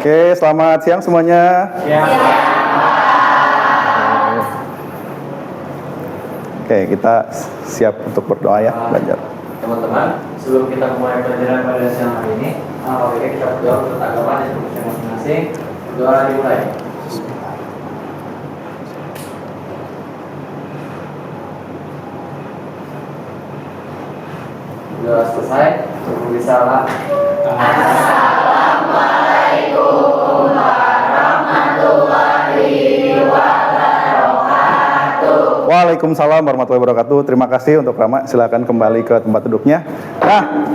Oke, selamat siang semuanya. Oke, kita siap untuk berdoa ya, belajar. Teman-teman, sebelum kita mulai pelajaran pada siang hari ini, mari kita berdoa untuk agama dan kepercayaan masing-masing. Doa dimulai. Doa selesai, seperti salam. Assalamualaikum warahmatullahi wabarakatuh. Waalaikumsalam warahmatullahi wabarakatuh. Terima kasih untuk Rama. Silakan kembali ke tempat duduknya. Nah,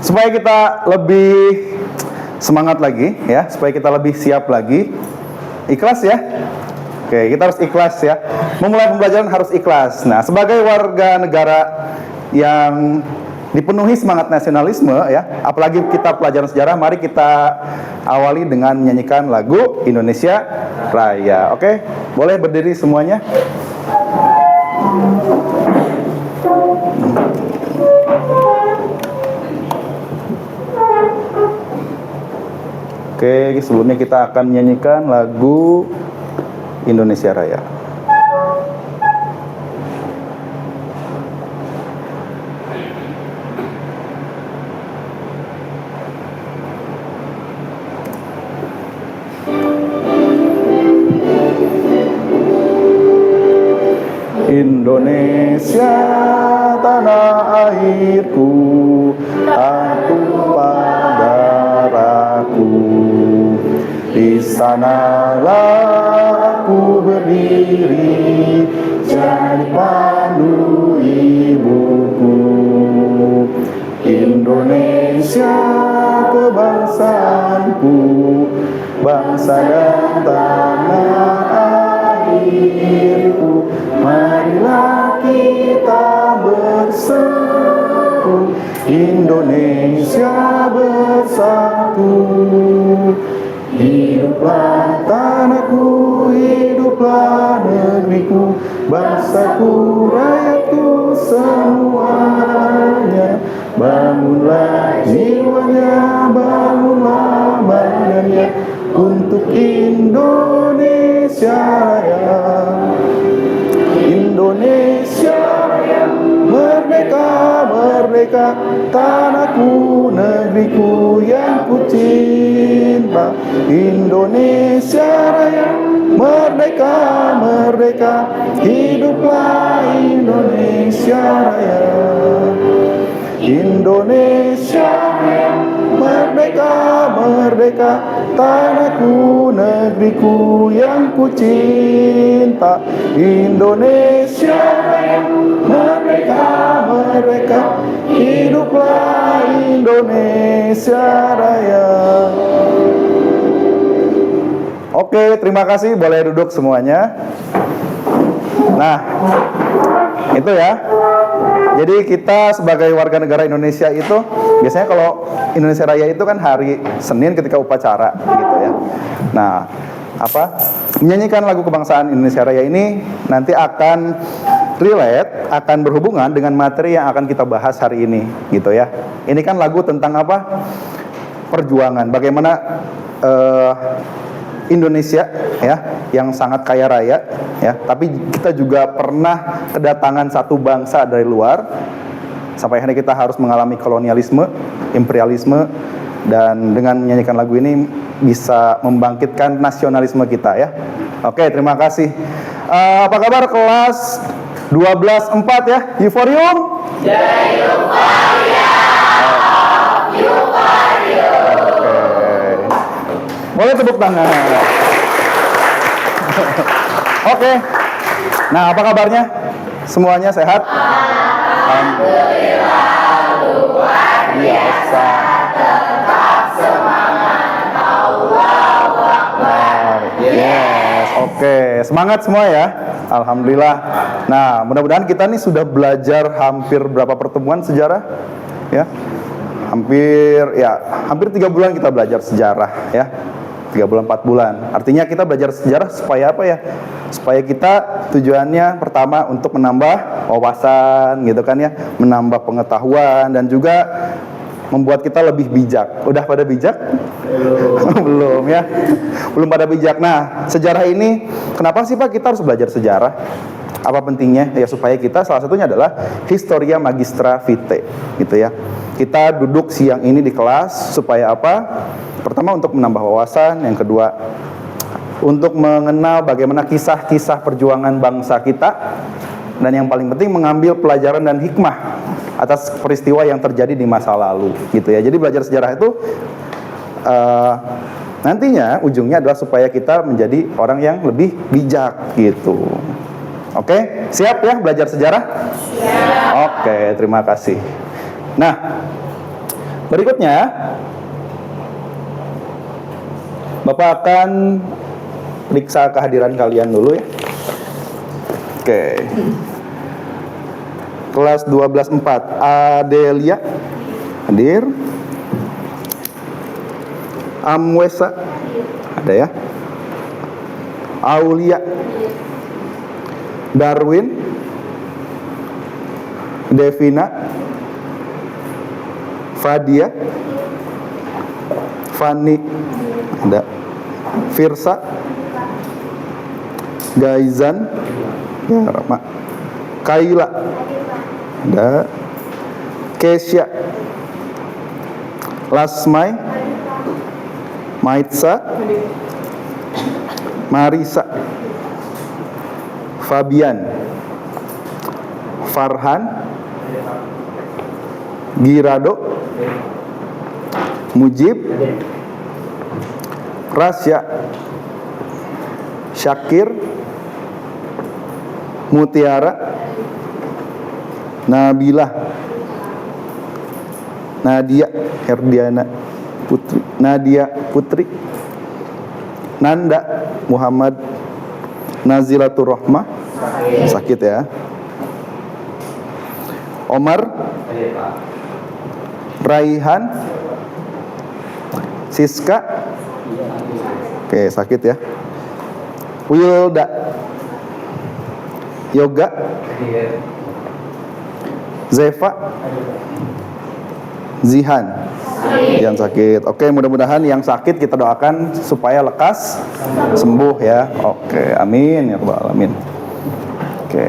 supaya kita lebih semangat lagi ya, supaya kita lebih siap lagi, ikhlas ya. Oke, kita harus ikhlas ya. Memulai pembelajaran harus ikhlas. Nah, sebagai warga negara yang dipenuhi semangat nasionalisme ya, apalagi kita pelajaran sejarah, mari kita awali dengan menyanyikan lagu Indonesia Raya. Oke, boleh berdiri semuanya. Oke, sebelumnya kita akan menyanyikan lagu Indonesia Raya. Indonesia tanah airku, aku darahku. Di sanalah aku berdiri, jadi pandu ibuku. Indonesia kebangsaanku, bangsa dan tanah airku. Marilah kita bersatu, Indonesia bersatu. Hiduplah tanahku, hiduplah negeriku, bangsaku, rakyatku semuanya. Bangunlah jiwanya, bangunlah badannya, untuk Indonesia Raya. Indonesia Raya, merdeka, merdeka, tanahku, negeriku yang ku cinta. Indonesia Raya, merdeka, merdeka, hiduplah Indonesia Raya. Indonesia Raya, merdeka, merdeka, tanahku, negeriku yang ku cinta. Indonesia Raya, merdeka, merdeka, hiduplah Indonesia Raya. Oke, terima kasih. Boleh duduk semuanya. Nah, itu ya. Jadi kita sebagai warga negara Indonesia itu biasanya kalau Indonesia Raya itu kan hari Senin ketika upacara gitu ya. Nah, menyanyikan lagu kebangsaan Indonesia Raya ini nanti akan relate, akan berhubungan dengan materi yang akan kita bahas hari ini gitu ya. Ini kan lagu tentang apa? Perjuangan. Bagaimana Indonesia ya yang sangat kaya raya ya, tapi kita juga pernah kedatangan satu bangsa dari luar. Sampai hari kita harus mengalami kolonialisme, imperialisme, dan dengan menyanyikan lagu ini bisa membangkitkan nasionalisme kita ya. Oke, terima kasih. Apa kabar kelas 12-4 ya? Euphorium? Euphoria. Boleh tepuk tangan. Oke. Nah, apa kabarnya? Semuanya sehat? Alhamdulillah, luar biasa. Tetap semangat. Allahu Akbar. Yes, oke. Semangat semua ya. Alhamdulillah. Nah, mudah-mudahan kita nih sudah belajar hampir berapa pertemuan sejarah? Ya. Hampir 3 bulan kita belajar sejarah ya. 3 bulan, 4 bulan. Artinya kita belajar sejarah supaya apa ya? Supaya kita tujuannya pertama untuk menambah wawasan gitu kan ya, menambah pengetahuan, dan juga membuat kita lebih bijak. Udah pada bijak? Belum ya. Belum pada bijak. Nah, sejarah ini kenapa sih Pak kita harus belajar sejarah? Apa pentingnya? Ya supaya kita, salah satunya adalah Historia Magistra Vitae gitu ya. Kita duduk siang ini di kelas supaya apa? Pertama untuk menambah wawasan, yang kedua untuk mengenal bagaimana kisah-kisah perjuangan bangsa kita, dan yang paling penting mengambil pelajaran dan hikmah atas peristiwa yang terjadi di masa lalu gitu ya. Jadi belajar sejarah itu nantinya ujungnya adalah supaya kita menjadi orang yang lebih bijak gitu. Oke, siap ya belajar sejarah? Siap. Oke, terima kasih. Nah, berikutnya Bapak akan periksa kehadiran kalian dulu ya. Oke. Kelas 12-4, Adelia hadir. Amwesa ada ya. Aulia, Darwin, Devina, Fadia, Fani ada, Firsa, Gaizan, ya Rama, Kaila ada, Kesya, Lasmai, Maitsa, Marisa, Fabian, Farhan, Girado, Mujib, Rasya, Syakir, Mutiara, Nabilah, Nadia Herdiana Putri, Nadia Putri, Nanda Muhammad, Nazilatur Rahmah sakit ya, Omar, Raihan, Siska, oke sakit ya, Wilda, Yoga, Zeva, Zihan, yang sakit. Oke, mudah-mudahan yang sakit kita doakan supaya lekas sembuh ya. Oke, amin ya rabbal alamin. Oke.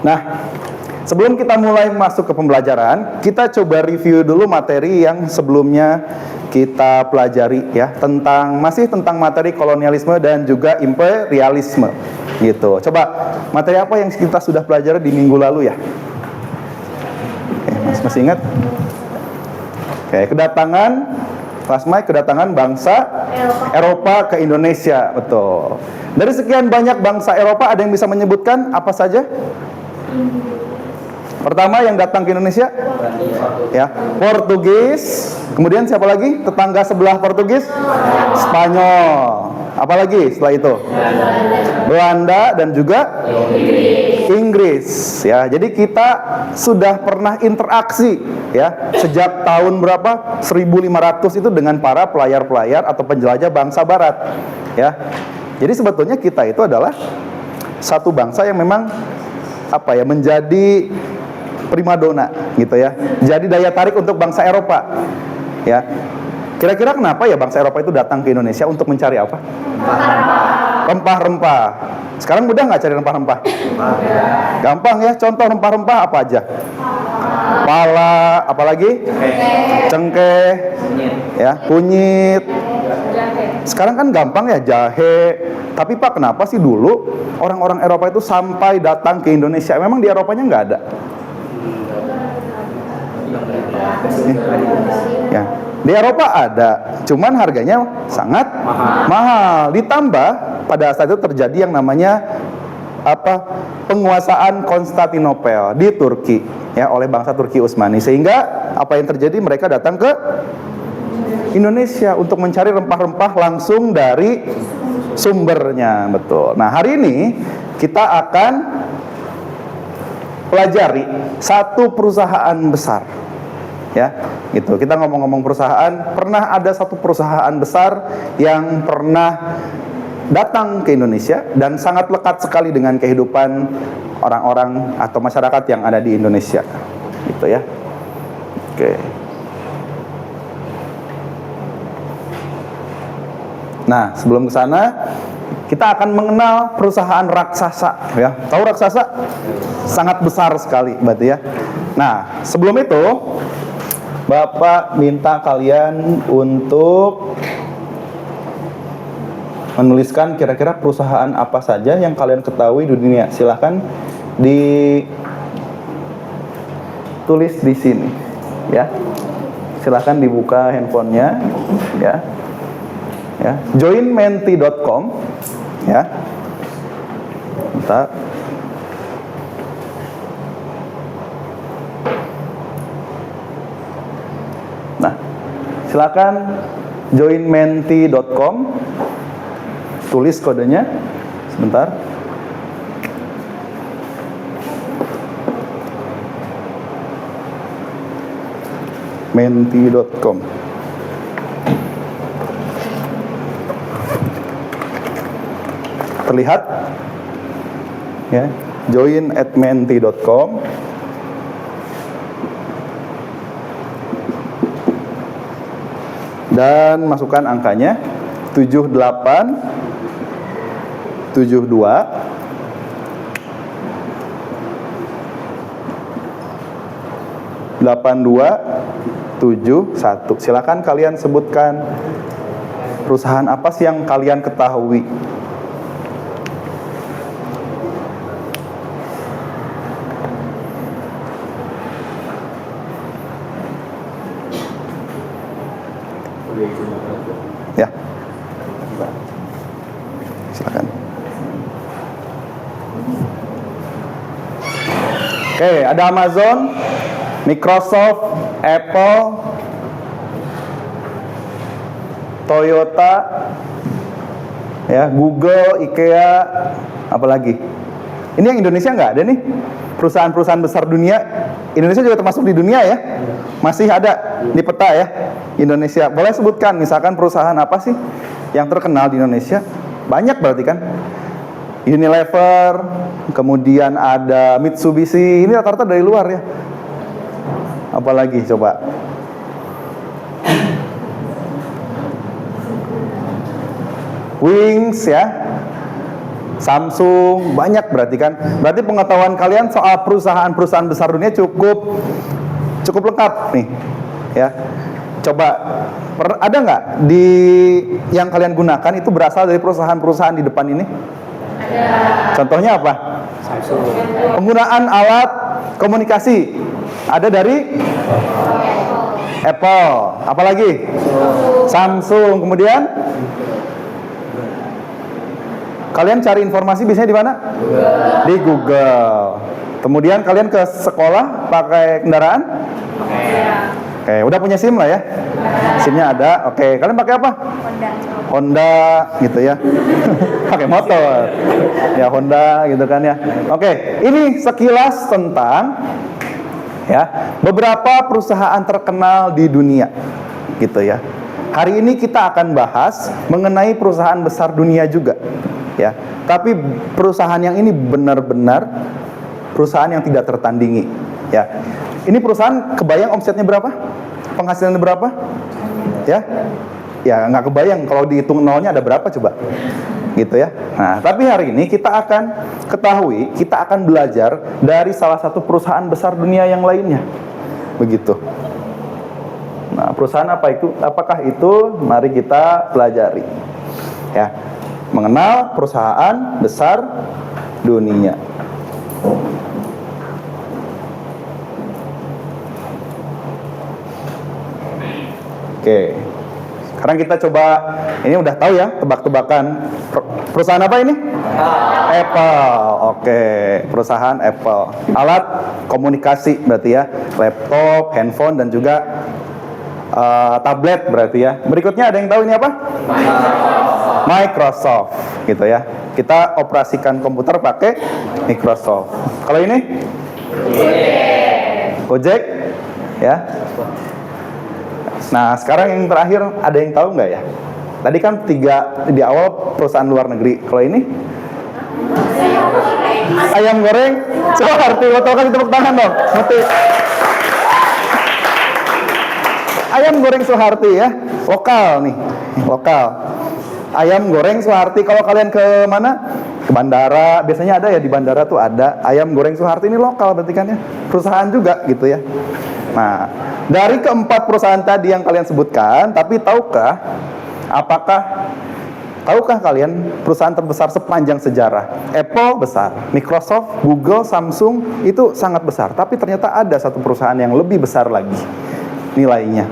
Nah, sebelum kita mulai masuk ke pembelajaran, kita coba review dulu materi yang sebelumnya kita pelajari ya, masih tentang materi kolonialisme dan juga imperialisme gitu. Coba materi apa yang kita sudah pelajari di minggu lalu ya? Oke, masih ingat? Oke, kedatangan bangsa Eropa ke Indonesia, betul. Dari sekian banyak bangsa Eropa, ada yang bisa menyebutkan apa saja? Pertama yang datang ke Indonesia ya, Portugis. Kemudian siapa lagi? Tetangga sebelah Portugis? Spanyol. Apalagi setelah itu? Belanda dan juga Inggris ya. Jadi kita sudah pernah interaksi ya sejak tahun berapa? 1500 itu dengan para pelayar-pelayar atau penjelajah bangsa barat ya. Jadi sebetulnya kita itu adalah satu bangsa yang memang menjadi primadona gitu ya. Jadi daya tarik untuk bangsa Eropa. Ya. Kira-kira kenapa ya bangsa Eropa itu datang ke Indonesia untuk mencari apa? Rempah-rempah. Sekarang mudah nggak cari rempah-rempah? Gampang ya. Contoh rempah-rempah apa aja? Pala, apalagi? Cengkeh, ya, kunyit. Sekarang kan gampang ya, jahe. Tapi Pak, kenapa sih dulu orang-orang Eropa itu sampai datang ke Indonesia? Memang di Eropanya nggak ada? Ya, di Eropa ada, cuman harganya sangat mahal. Ditambah pada saat itu terjadi yang namanya penguasaan Konstantinopel di Turki ya oleh bangsa Turki Utsmani, sehingga apa yang terjadi, mereka datang ke Indonesia untuk mencari rempah-rempah langsung dari sumbernya, betul. Nah, hari ini kita akan pelajari satu perusahaan besar. Ya, gitu. Kita ngomong-ngomong perusahaan, pernah ada satu perusahaan besar yang pernah datang ke Indonesia dan sangat lekat sekali dengan kehidupan orang-orang atau masyarakat yang ada di Indonesia. gitu ya. Oke. Nah, sebelum ke sana kita akan mengenal perusahaan raksasa ya. Tahu raksasa? Sangat besar sekali berarti ya. Nah, sebelum itu Bapak minta kalian untuk menuliskan kira-kira perusahaan apa saja yang kalian ketahui di dunia. Silahkan ditulis di sini ya. Silahkan dibuka handphonenya ya. Ya, joinmenti.com ya. Bentar. Nah, silakan joinmenti.com. Tulis kodenya sebentar. menti.com. Terlihat ya, join@menti.com. Dan masukkan angkanya 7872 8271. Silakan kalian sebutkan perusahaan apa sih yang kalian ketahui. Ya, silakan. Oke, ada Amazon, Microsoft, Apple, Toyota, ya, Google, IKEA, apalagi. Ini yang Indonesia nggak ada nih. Perusahaan-perusahaan besar dunia, Indonesia juga termasuk di dunia ya. Masih ada di peta ya, Indonesia. Boleh sebutkan misalkan perusahaan apa sih yang terkenal di Indonesia? Banyak berarti kan? Unilever, kemudian ada Mitsubishi, ini rata-rata dari luar ya. Apalagi coba? Wings ya, Samsung, banyak berarti kan. Berarti pengetahuan kalian soal perusahaan-perusahaan besar dunia cukup lengkap nih ya. Coba ada nggak di yang kalian gunakan itu berasal dari perusahaan-perusahaan di depan ini? Ada. Contohnya apa? Samsung. Penggunaan alat komunikasi ada dari Apple. Apalagi? Samsung. Kemudian kalian cari informasi biasanya di mana? Google. Di Google. Kemudian kalian ke sekolah pakai kendaraan? Oke, udah punya SIM lah ya? SIM-nya ada. Oke, kalian pakai apa? Honda gitu ya. Pakai motor. Ya Honda gitu kan ya. Oke, ini sekilas tentang ya beberapa perusahaan terkenal di dunia gitu ya. Hari ini kita akan bahas mengenai perusahaan besar dunia juga ya. Tapi perusahaan yang ini benar-benar perusahaan yang tidak tertandingi ya. Ini perusahaan kebayang omsetnya berapa? Penghasilannya berapa? Ya? Ya nggak kebayang kalau dihitung nolnya ada berapa coba? Gitu ya. Nah, tapi hari ini kita akan ketahui, kita akan belajar dari salah satu perusahaan besar dunia yang lainnya. Begitu. Nah, perusahaan apa itu? Apakah itu? Mari kita pelajari. Ya. Mengenal perusahaan besar dunia. Oke, sekarang kita coba, ini udah tahu ya, tebak-tebakan. Perusahaan apa ini? Apple. Oke, perusahaan Apple. Alat komunikasi berarti ya, laptop, handphone, dan juga tablet berarti ya. Berikutnya ada yang tahu ini apa? Microsoft, gitu ya. Kita operasikan komputer pakai Microsoft. Kalau ini? Gojek, ya. Nah, sekarang yang terakhir ada yang tahu nggak ya? Tadi kan 3 di awal perusahaan luar negeri. Kalau ini? Ayam goreng Soeharti. Betul kan, tepuk tangan dong. Mati. Ayam goreng Soeharti ya, lokal nih, lokal. Ayam goreng Soeharti. Kalau kalian ke mana? Ke bandara, biasanya ada ya, di bandara tuh ada ayam goreng Soeharti. Ini lokal berarti kan ya, perusahaan juga gitu ya. Nah, dari keempat perusahaan tadi yang kalian sebutkan, tapi tahukah kalian perusahaan terbesar sepanjang sejarah? Apple besar, Microsoft, Google, Samsung itu sangat besar. Tapi ternyata ada satu perusahaan yang lebih besar lagi nilainya.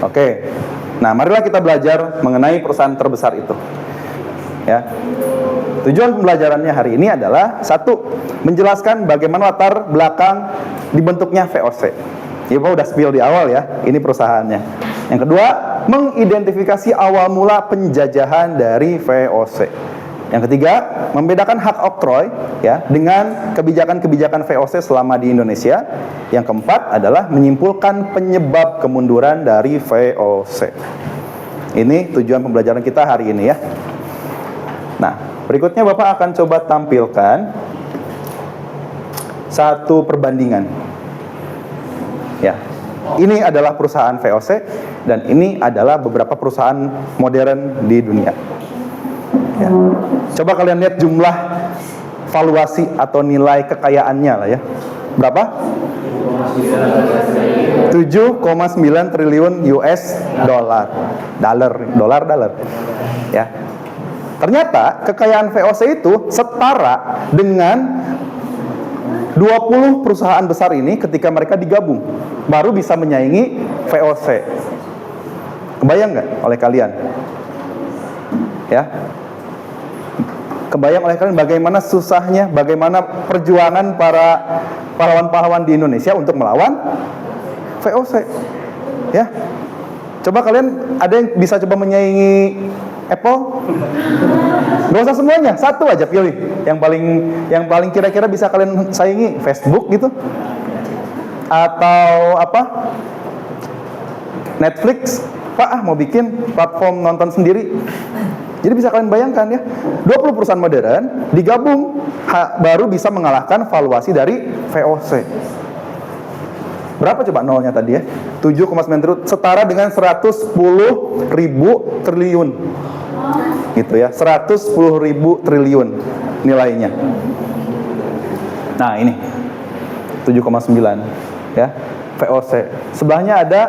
Oke, nah marilah kita belajar mengenai perusahaan terbesar itu. Ya, tujuan pembelajarannya hari ini adalah satu, menjelaskan bagaimana latar belakang dibentuknya VOC. Ya, Pak udah spill di awal ya, ini perusahaannya. Yang kedua, mengidentifikasi awal mula penjajahan dari VOC. Yang ketiga, membedakan hak oktroy ya dengan kebijakan-kebijakan VOC selama di Indonesia. Yang keempat adalah menyimpulkan penyebab kemunduran dari VOC. Ini tujuan pembelajaran kita hari ini ya. Nah, berikutnya Bapak akan coba tampilkan satu perbandingan. Ya. Ini adalah perusahaan VOC dan ini adalah beberapa perusahaan modern di dunia. Ya. Coba kalian lihat jumlah valuasi atau nilai kekayaannya lah ya. Berapa? 7,9 triliun US dollar. Dolar. Ya. Ternyata kekayaan VOC itu setara dengan 20 perusahaan besar ini ketika mereka digabung baru bisa menyaingi VOC. Kebayang nggak oleh kalian? Ya. Kebayang oleh kalian bagaimana susahnya, bagaimana perjuangan para pahlawan-pahlawan di Indonesia untuk melawan VOC. Ya. Coba kalian ada yang bisa coba menyaingi Apple? Gak usah semuanya, satu aja pilih. Yang paling kira-kira bisa kalian saingi, Facebook gitu. Atau apa? Netflix. Pak, mau bikin platform nonton sendiri. Jadi bisa kalian bayangkan ya, 20 perusahaan modern digabung baru bisa mengalahkan valuasi dari VOC. Berapa coba nolnya tadi ya? 7,9 triliun, setara dengan 110.000 triliun. Gitu ya, 110.000 triliun nilainya. Nah, ini 7,9 ya. VOC. Sebelahnya ada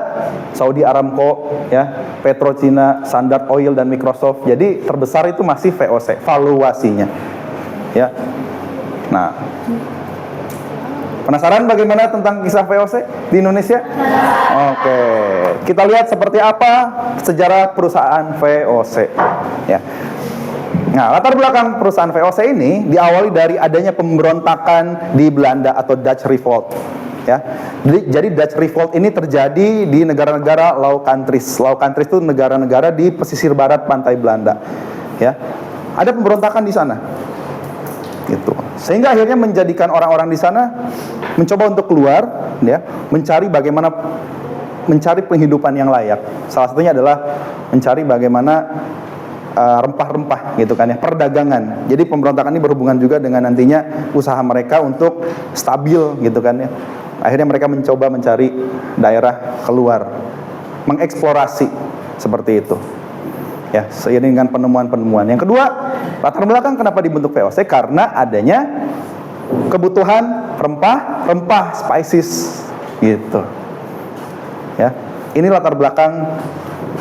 Saudi Aramco ya, PetroChina, Standard Oil dan Microsoft. Jadi terbesar itu masih VOC valuasinya. Ya. Nah, penasaran bagaimana tentang kisah VOC di Indonesia? Oke, kita lihat seperti apa sejarah perusahaan VOC. Ya. Nah, latar belakang perusahaan VOC ini diawali dari adanya pemberontakan di Belanda atau Dutch Revolt. Ya, jadi Dutch Revolt ini terjadi di negara-negara Low Countries. Low Countries itu negara-negara di pesisir barat pantai Belanda. Ya, ada pemberontakan di sana. Gitu. Sehingga akhirnya menjadikan orang-orang di sana mencoba untuk keluar, ya, mencari penghidupan yang layak. Salah satunya adalah mencari bagaimana rempah-rempah, gitu kan ya, perdagangan. Jadi pemberontakan ini berhubungan juga dengan nantinya usaha mereka untuk stabil, gitu kan ya. Akhirnya mereka mencoba mencari daerah keluar, mengeksplorasi seperti itu. Ya, seiring dengan penemuan-penemuan. Yang kedua, latar belakang kenapa dibentuk VOC? Karena adanya kebutuhan rempah, spices, gitu. Ya, ini latar belakang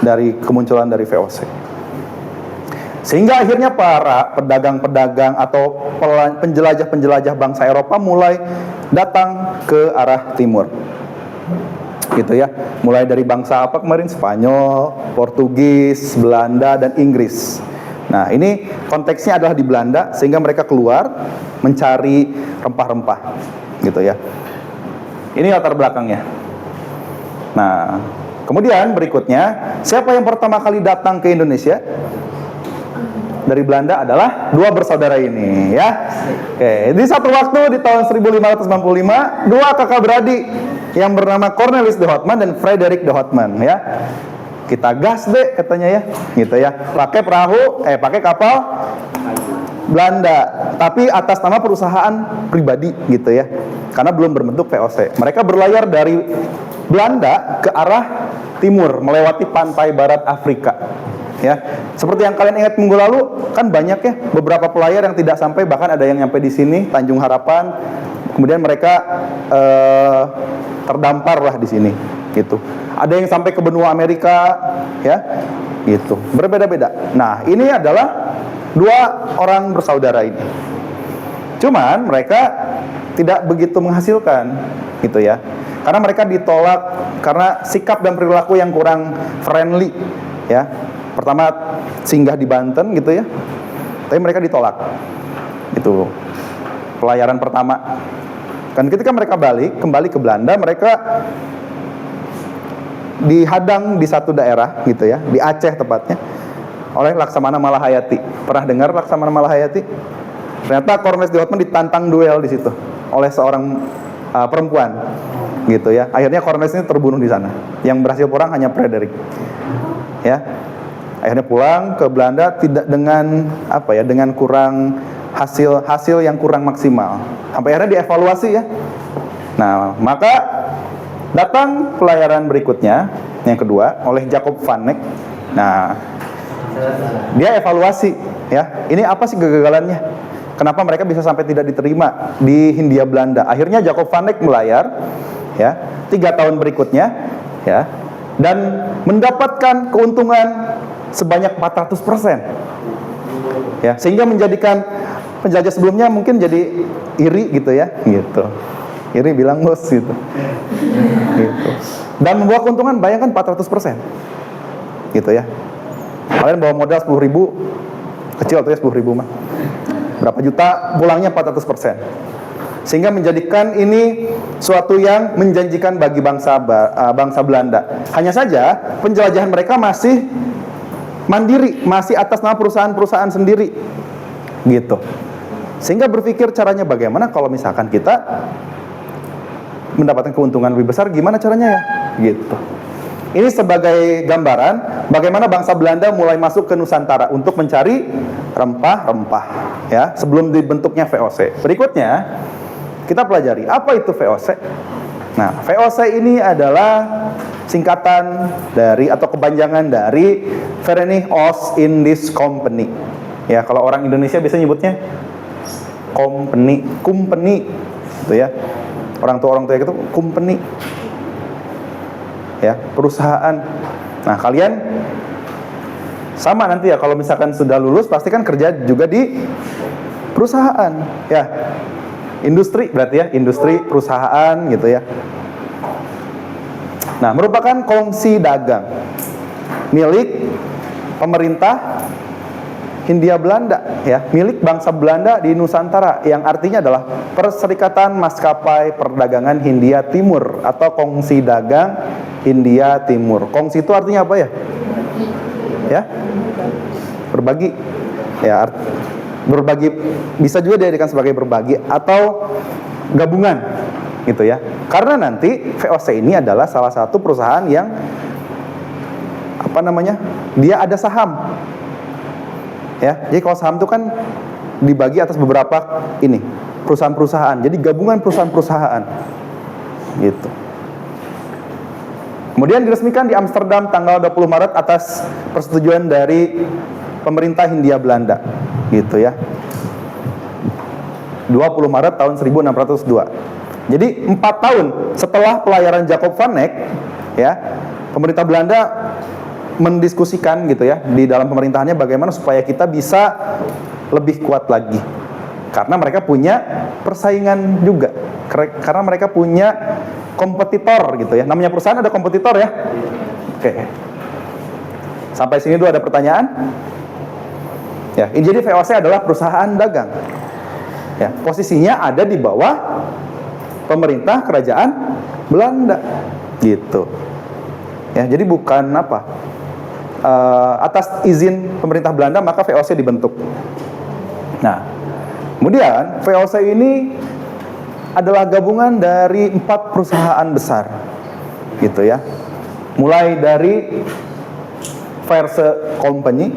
dari kemunculan dari VOC. Sehingga akhirnya para pedagang-pedagang atau penjelajah-penjelajah bangsa Eropa mulai datang ke arah timur. Gitu ya. Mulai dari bangsa apa kemarin? Spanyol, Portugis, Belanda, dan Inggris. Nah, ini konteksnya adalah di Belanda, sehingga mereka keluar mencari rempah-rempah. Gitu ya. Ini latar belakangnya. Nah, kemudian berikutnya, siapa yang pertama kali datang ke Indonesia? Dari Belanda adalah dua bersaudara ini ya. Oke, di satu waktu di tahun 1595, dua kakak beradik yang bernama Cornelis de Houtman dan Frederik de Houtman ya. Kita gas deh katanya ya, gitu ya. Pakai kapal Belanda, tapi atas nama perusahaan pribadi gitu ya. Karena belum berbentuk VOC. Mereka berlayar dari Belanda ke arah timur melewati pantai barat Afrika. Ya, seperti yang kalian ingat minggu lalu kan banyak ya beberapa pelayar yang tidak sampai, bahkan ada yang nyampe di sini Tanjung Harapan, kemudian mereka terdampar lah di sini gitu. Ada yang sampai ke benua Amerika ya gitu, berbeda-beda. Nah, ini adalah dua orang bersaudara ini. Cuman mereka tidak begitu menghasilkan gitu ya, karena mereka ditolak karena sikap dan perilaku yang kurang friendly ya. Pertama singgah di Banten gitu ya, tapi mereka ditolak itu pelayaran pertama. Dan ketika mereka kembali ke Belanda, mereka dihadang di satu daerah gitu ya, di Aceh tepatnya, oleh Laksamana Malahayati. Pernah dengar Laksamana Malahayati? Ternyata Cornelius de Houtman ditantang duel di situ oleh seorang perempuan gitu ya. Akhirnya Cornelius ini terbunuh di sana. Yang berhasil pulang hanya Frederick. Ya. Akhirnya pulang ke Belanda tidak dengan dengan kurang hasil yang kurang maksimal. Sampai akhirnya dievaluasi ya. Nah, maka datang pelayaran berikutnya yang kedua oleh Jacob van Eyck. Nah, dia evaluasi ya. Ini apa sih kegagalannya? Kenapa mereka bisa sampai tidak diterima di Hindia Belanda? Akhirnya Jacob van Eyck melayar ya 3 tahun berikutnya ya, dan mendapatkan keuntungan sebanyak 400% ya, sehingga menjadikan penjajah sebelumnya mungkin jadi iri gitu ya, gitu. Iri bilang bos gitu. Gitu. Dan membawa keuntungan bayangkan 400%. Gitu ya. Kalian bawa modal 10.000, kecil tuh ya 10.000 mah. Berapa juta, pulangnya 400%. Sehingga menjadikan ini suatu yang menjanjikan bagi bangsa Belanda. Hanya saja penjelajahan mereka masih mandiri, masih atas nama perusahaan-perusahaan sendiri gitu. Sehingga berpikir caranya bagaimana kalau misalkan kita mendapatkan keuntungan lebih besar, gimana caranya ya gitu. Ini sebagai gambaran bagaimana bangsa Belanda mulai masuk ke Nusantara untuk mencari rempah-rempah ya, sebelum dibentuknya VOC. Berikutnya kita pelajari apa itu VOC. Nah, VOC ini adalah singkatan dari atau kepanjangan dari Vereniging Oost-Indisch Company. Ya, kalau orang Indonesia biasanya nyebutnya company gitu ya. Orang tua itu company. Ya, perusahaan. Nah, kalian sama nanti ya kalau misalkan sudah lulus pasti kan kerja juga di perusahaan, ya. Industri berarti ya, industri perusahaan gitu ya. Nah, merupakan kongsi dagang milik pemerintah Hindia Belanda ya, milik bangsa Belanda di Nusantara, yang artinya adalah Perserikatan Maskapai Perdagangan Hindia Timur atau Kongsi Dagang Hindia Timur. Kongsi itu artinya apa ya? Ya? Berbagi. Ya, berbagi bisa juga dijadikan sebagai berbagi atau gabungan gitu ya. Karena nanti VOC ini adalah salah satu perusahaan yang dia ada saham. Ya, jadi kalau saham itu kan dibagi atas beberapa perusahaan-perusahaan. Jadi gabungan perusahaan-perusahaan. Gitu. Kemudian diresmikan di Amsterdam tanggal 20 Maret atas persetujuan dari pemerintah Hindia Belanda. Gitu ya. 20 Maret tahun 1602. Jadi 4 tahun setelah pelayaran Jacob van Eyck ya, pemerintah Belanda mendiskusikan gitu ya di dalam pemerintahannya bagaimana supaya kita bisa lebih kuat lagi. Karena mereka punya persaingan juga. Karena mereka punya kompetitor gitu ya. Namanya perusahaan ada kompetitor ya. Oke. Sampai sini dulu ada pertanyaan? Ya, ini jadi VOC adalah perusahaan dagang. Ya, posisinya ada di bawah pemerintah kerajaan Belanda gitu. Ya, jadi bukan atas izin pemerintah Belanda maka VOC dibentuk. Nah, kemudian VOC ini adalah gabungan dari 4 perusahaan besar, gitu ya. Mulai dari Verse Company,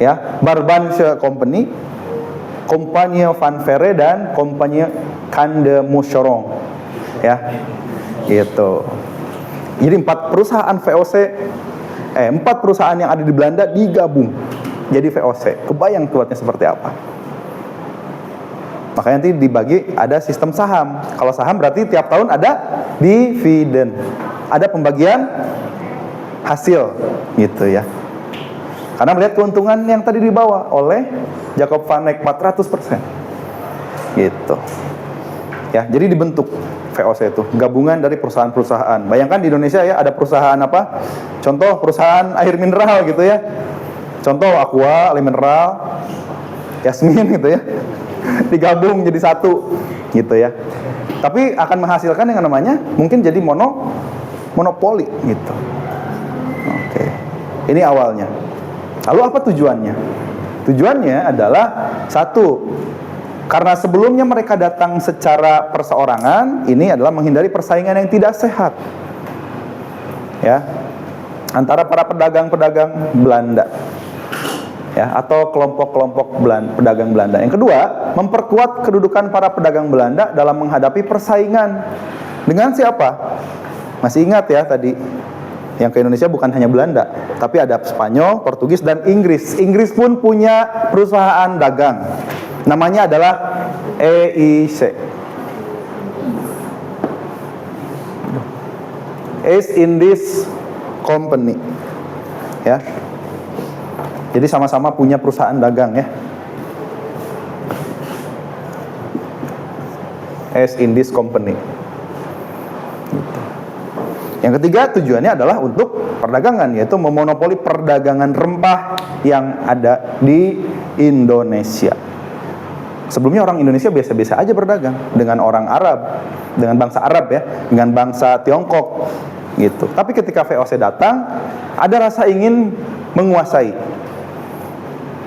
ya, Barbanche Company, Compagnie Van Verre dan Compagnie Kande Moucheron. Ya, gitu. Jadi 4 perusahaan VOC, 4 perusahaan yang ada di Belanda digabung jadi VOC. Kebayang kuatnya seperti apa? Makanya nanti dibagi, ada sistem saham. Kalau saham berarti tiap tahun ada dividen, ada pembagian hasil, gitu ya. Karena melihat keuntungan yang tadi dibawa oleh Jacob van Eyck 400%, gitu. Ya, jadi dibentuk VOC itu gabungan dari perusahaan-perusahaan. Bayangkan di Indonesia ya, ada perusahaan apa? Contoh perusahaan air mineral gitu ya. Contoh Aqua, air mineral, Yasmin gitu ya. Digabung jadi satu gitu ya. Tapi akan menghasilkan yang namanya mungkin jadi monopoli gitu. Oke. Ini awalnya. Lalu apa tujuannya? Tujuannya adalah satu, karena sebelumnya mereka datang secara perseorangan, ini adalah menghindari persaingan yang tidak sehat. Ya. Antara para pedagang-pedagang Belanda. Ya, atau kelompok-kelompok pedagang Belanda. Yang kedua, memperkuat kedudukan para pedagang Belanda dalam menghadapi persaingan dengan siapa? Masih ingat ya tadi, yang ke Indonesia bukan hanya Belanda, tapi ada Spanyol, Portugis, dan Inggris. Inggris pun punya perusahaan dagang. Namanya adalah EIC, East Indies Company. Ya. Jadi sama-sama punya perusahaan dagang ya. East Indies Company. Gitu. Yang ketiga tujuannya adalah untuk perdagangan, yaitu memonopoli perdagangan rempah yang ada di Indonesia. Sebelumnya orang Indonesia biasa-biasa aja berdagang dengan orang Arab, dengan bangsa Arab ya, dengan bangsa Tiongkok gitu. Tapi ketika VOC datang, ada rasa ingin menguasai.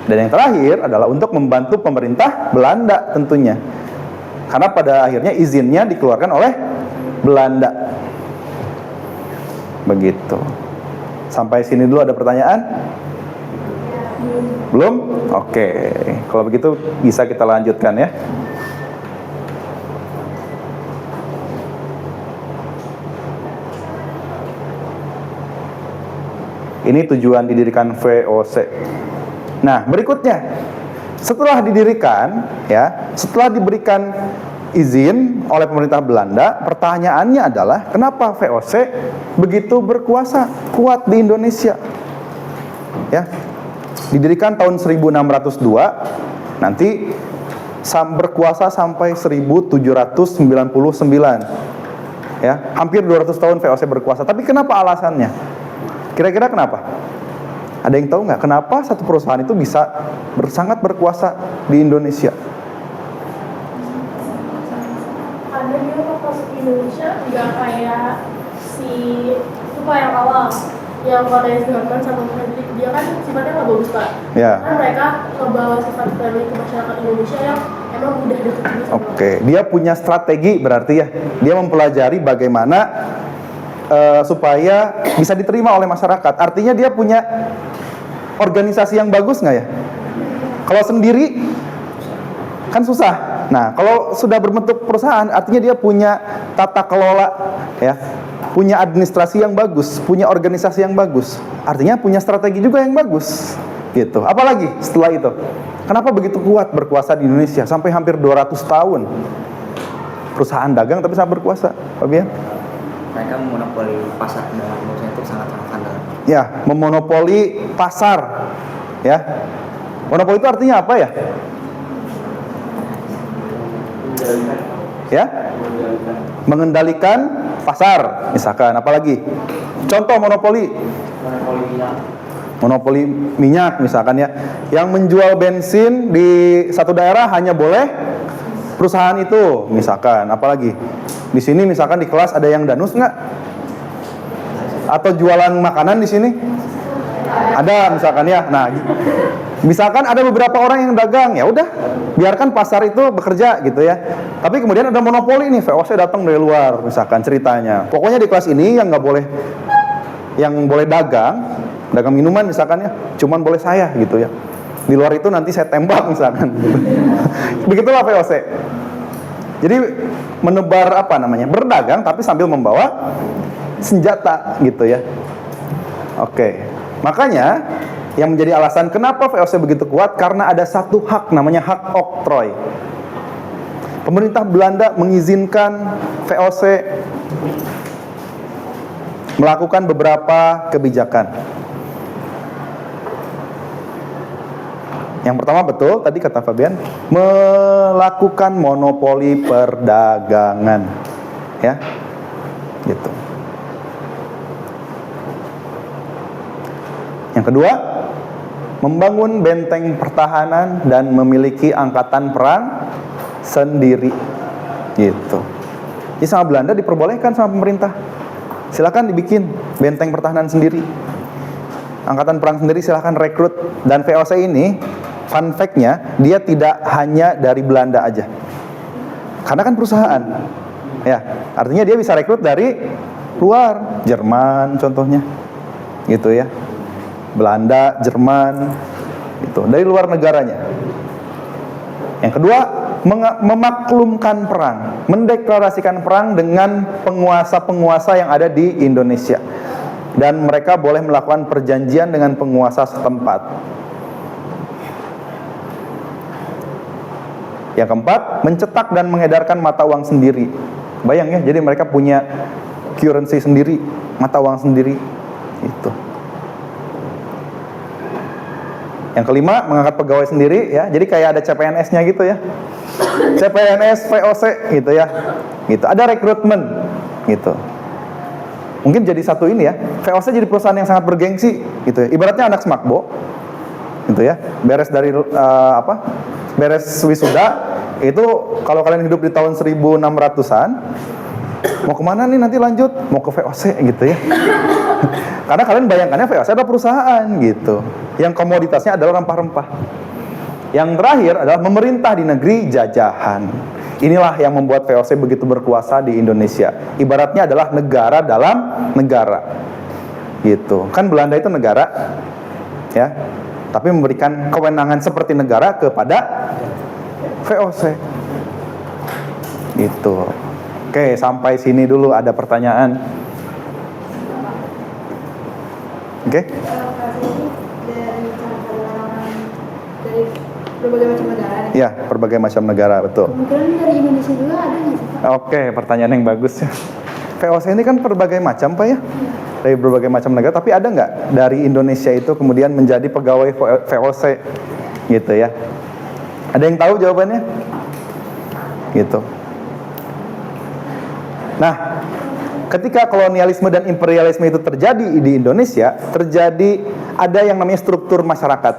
Dan yang terakhir adalah untuk membantu pemerintah Belanda tentunya. Karena pada akhirnya izinnya dikeluarkan oleh Belanda. Begitu. Sampai sini dulu ada pertanyaan? Belum? Oke. Kalau begitu bisa kita lanjutkan ya. Ini tujuan didirikan VOC. Nah, berikutnya, setelah didirikan, ya, setelah diberikan izin oleh pemerintah Belanda, pertanyaannya adalah kenapa VOC begitu berkuasa, kuat di Indonesia? Ya, didirikan tahun 1602, nanti berkuasa sampai 1799. Ya, hampir 200 tahun VOC berkuasa. Tapi kenapa alasannya? Kira-kira kenapa? Ada yang tahu nggak kenapa satu perusahaan itu bisa sangat berkuasa di Indonesia? Karena dia fokus di Indonesia nggak kayak si itu yang awal yang Korea Selatan sama Fredrik, dia kan sifatnya nggak bagus Pak. Ya. Karena mereka ngebawa sifat friendly ke masyarakat Indonesia yang emang udah deket juga sama. Oke, dia punya strategi berarti ya. Dia mempelajari bagaimana supaya bisa diterima oleh masyarakat. Artinya dia punya organisasi yang bagus nggak ya? Kalau sendiri kan susah. Nah, kalau sudah berbentuk perusahaan, artinya dia punya tata kelola, ya, punya administrasi yang bagus, punya organisasi yang bagus. Artinya punya strategi juga yang bagus, gitu. Apalagi setelah itu, kenapa begitu kuat berkuasa di Indonesia sampai hampir 200 tahun? Perusahaan dagang tapi sangat berkuasa, Pak Bian? Mereka memonopoli pasar dengan menurut itu sangat-sangat handal. Ya, memonopoli pasar. Ya. Monopoli itu artinya apa ya? Ya? Mengendalikan pasar, misalkan. Apalagi? Contoh monopoli. Monopoli minyak misalkan ya. Yang menjual bensin di satu daerah hanya boleh perusahaan itu, misalkan. Apalagi? Di sini misalkan di kelas ada yang danus nggak? Atau jualan makanan di sini? Ada misalkan ya. Nah, misalkan ada beberapa orang yang dagang, ya udah biarkan pasar itu bekerja gitu ya. Tapi kemudian ada monopoli nih, VOC datang dari luar misalkan ceritanya. Pokoknya di kelas ini yang nggak boleh, yang boleh dagang minuman misalkan ya, cuman boleh saya gitu ya. Di luar itu nanti saya tembak misalkan. Begitulah VOC. Jadi menebar apa namanya? Berdagang tapi sambil membawa senjata gitu ya. Oke. Makanya yang menjadi alasan kenapa VOC begitu kuat karena ada satu hak namanya hak oktroy. Pemerintah Belanda mengizinkan VOC melakukan beberapa kebijakan. Yang pertama betul, tadi kata Fabian, melakukan monopoli perdagangan, ya, gitu. Yang kedua, membangun benteng pertahanan dan memiliki angkatan perang sendiri, gitu. Jadi sama Belanda diperbolehkan sama pemerintah, silakan dibikin benteng pertahanan sendiri, angkatan perang sendiri, silakan rekrut. Dan VOC ini fun fact-nya, dia tidak hanya dari Belanda aja. Karena kan perusahaan. Ya, artinya dia bisa rekrut dari luar, Jerman contohnya. Gitu ya. Belanda, Jerman, gitu. Dari luar negaranya. Yang kedua, memaklumkan perang, mendeklarasikan perang dengan penguasa-penguasa yang ada di Indonesia. Dan mereka boleh melakukan perjanjian dengan penguasa setempat. Yang keempat, mencetak dan mengedarkan mata uang sendiri. Bayang ya, jadi mereka punya currency sendiri, mata uang sendiri. Itu. Yang kelima, mengangkat pegawai sendiri ya. Jadi kayak ada CPNS-nya gitu ya. CPNS VOC gitu ya. Gitu. Ada rekrutmen gitu. Mungkin jadi satu ini ya. VOC jadi perusahaan yang sangat bergengsi gitu ya. Ibaratnya anak Smakbo gitu ya. Beres dari beres wisuda itu, kalau kalian hidup di tahun 1600-an, mau kemana nih nanti lanjut? Mau ke VOC gitu ya. Karena kalian bayangkannya VOC adalah perusahaan gitu, yang komoditasnya adalah rempah-rempah. Yang terakhir adalah memerintah di negeri jajahan. Inilah yang membuat VOC begitu berkuasa di Indonesia. Ibaratnya adalah negara dalam negara gitu. Kan Belanda itu negara ya, tapi memberikan kewenangan seperti negara kepada VOC. Gitu. Oke, sampai sini dulu ada pertanyaan. Oke? Dari berbagai macam negara nih. Ya, berbagai macam negara, betul. Kemungkinan dari Indonesia juga ada nggak sih, Pak? Oke, pertanyaan yang bagus ya. VOC ini kan berbagai macam, Pak ya? Dari berbagai macam negara, tapi ada nggak dari Indonesia itu kemudian menjadi pegawai VOC gitu ya? Ada yang tahu jawabannya? Gitu. Nah, ketika kolonialisme dan imperialisme itu terjadi di Indonesia, ada yang namanya struktur masyarakat.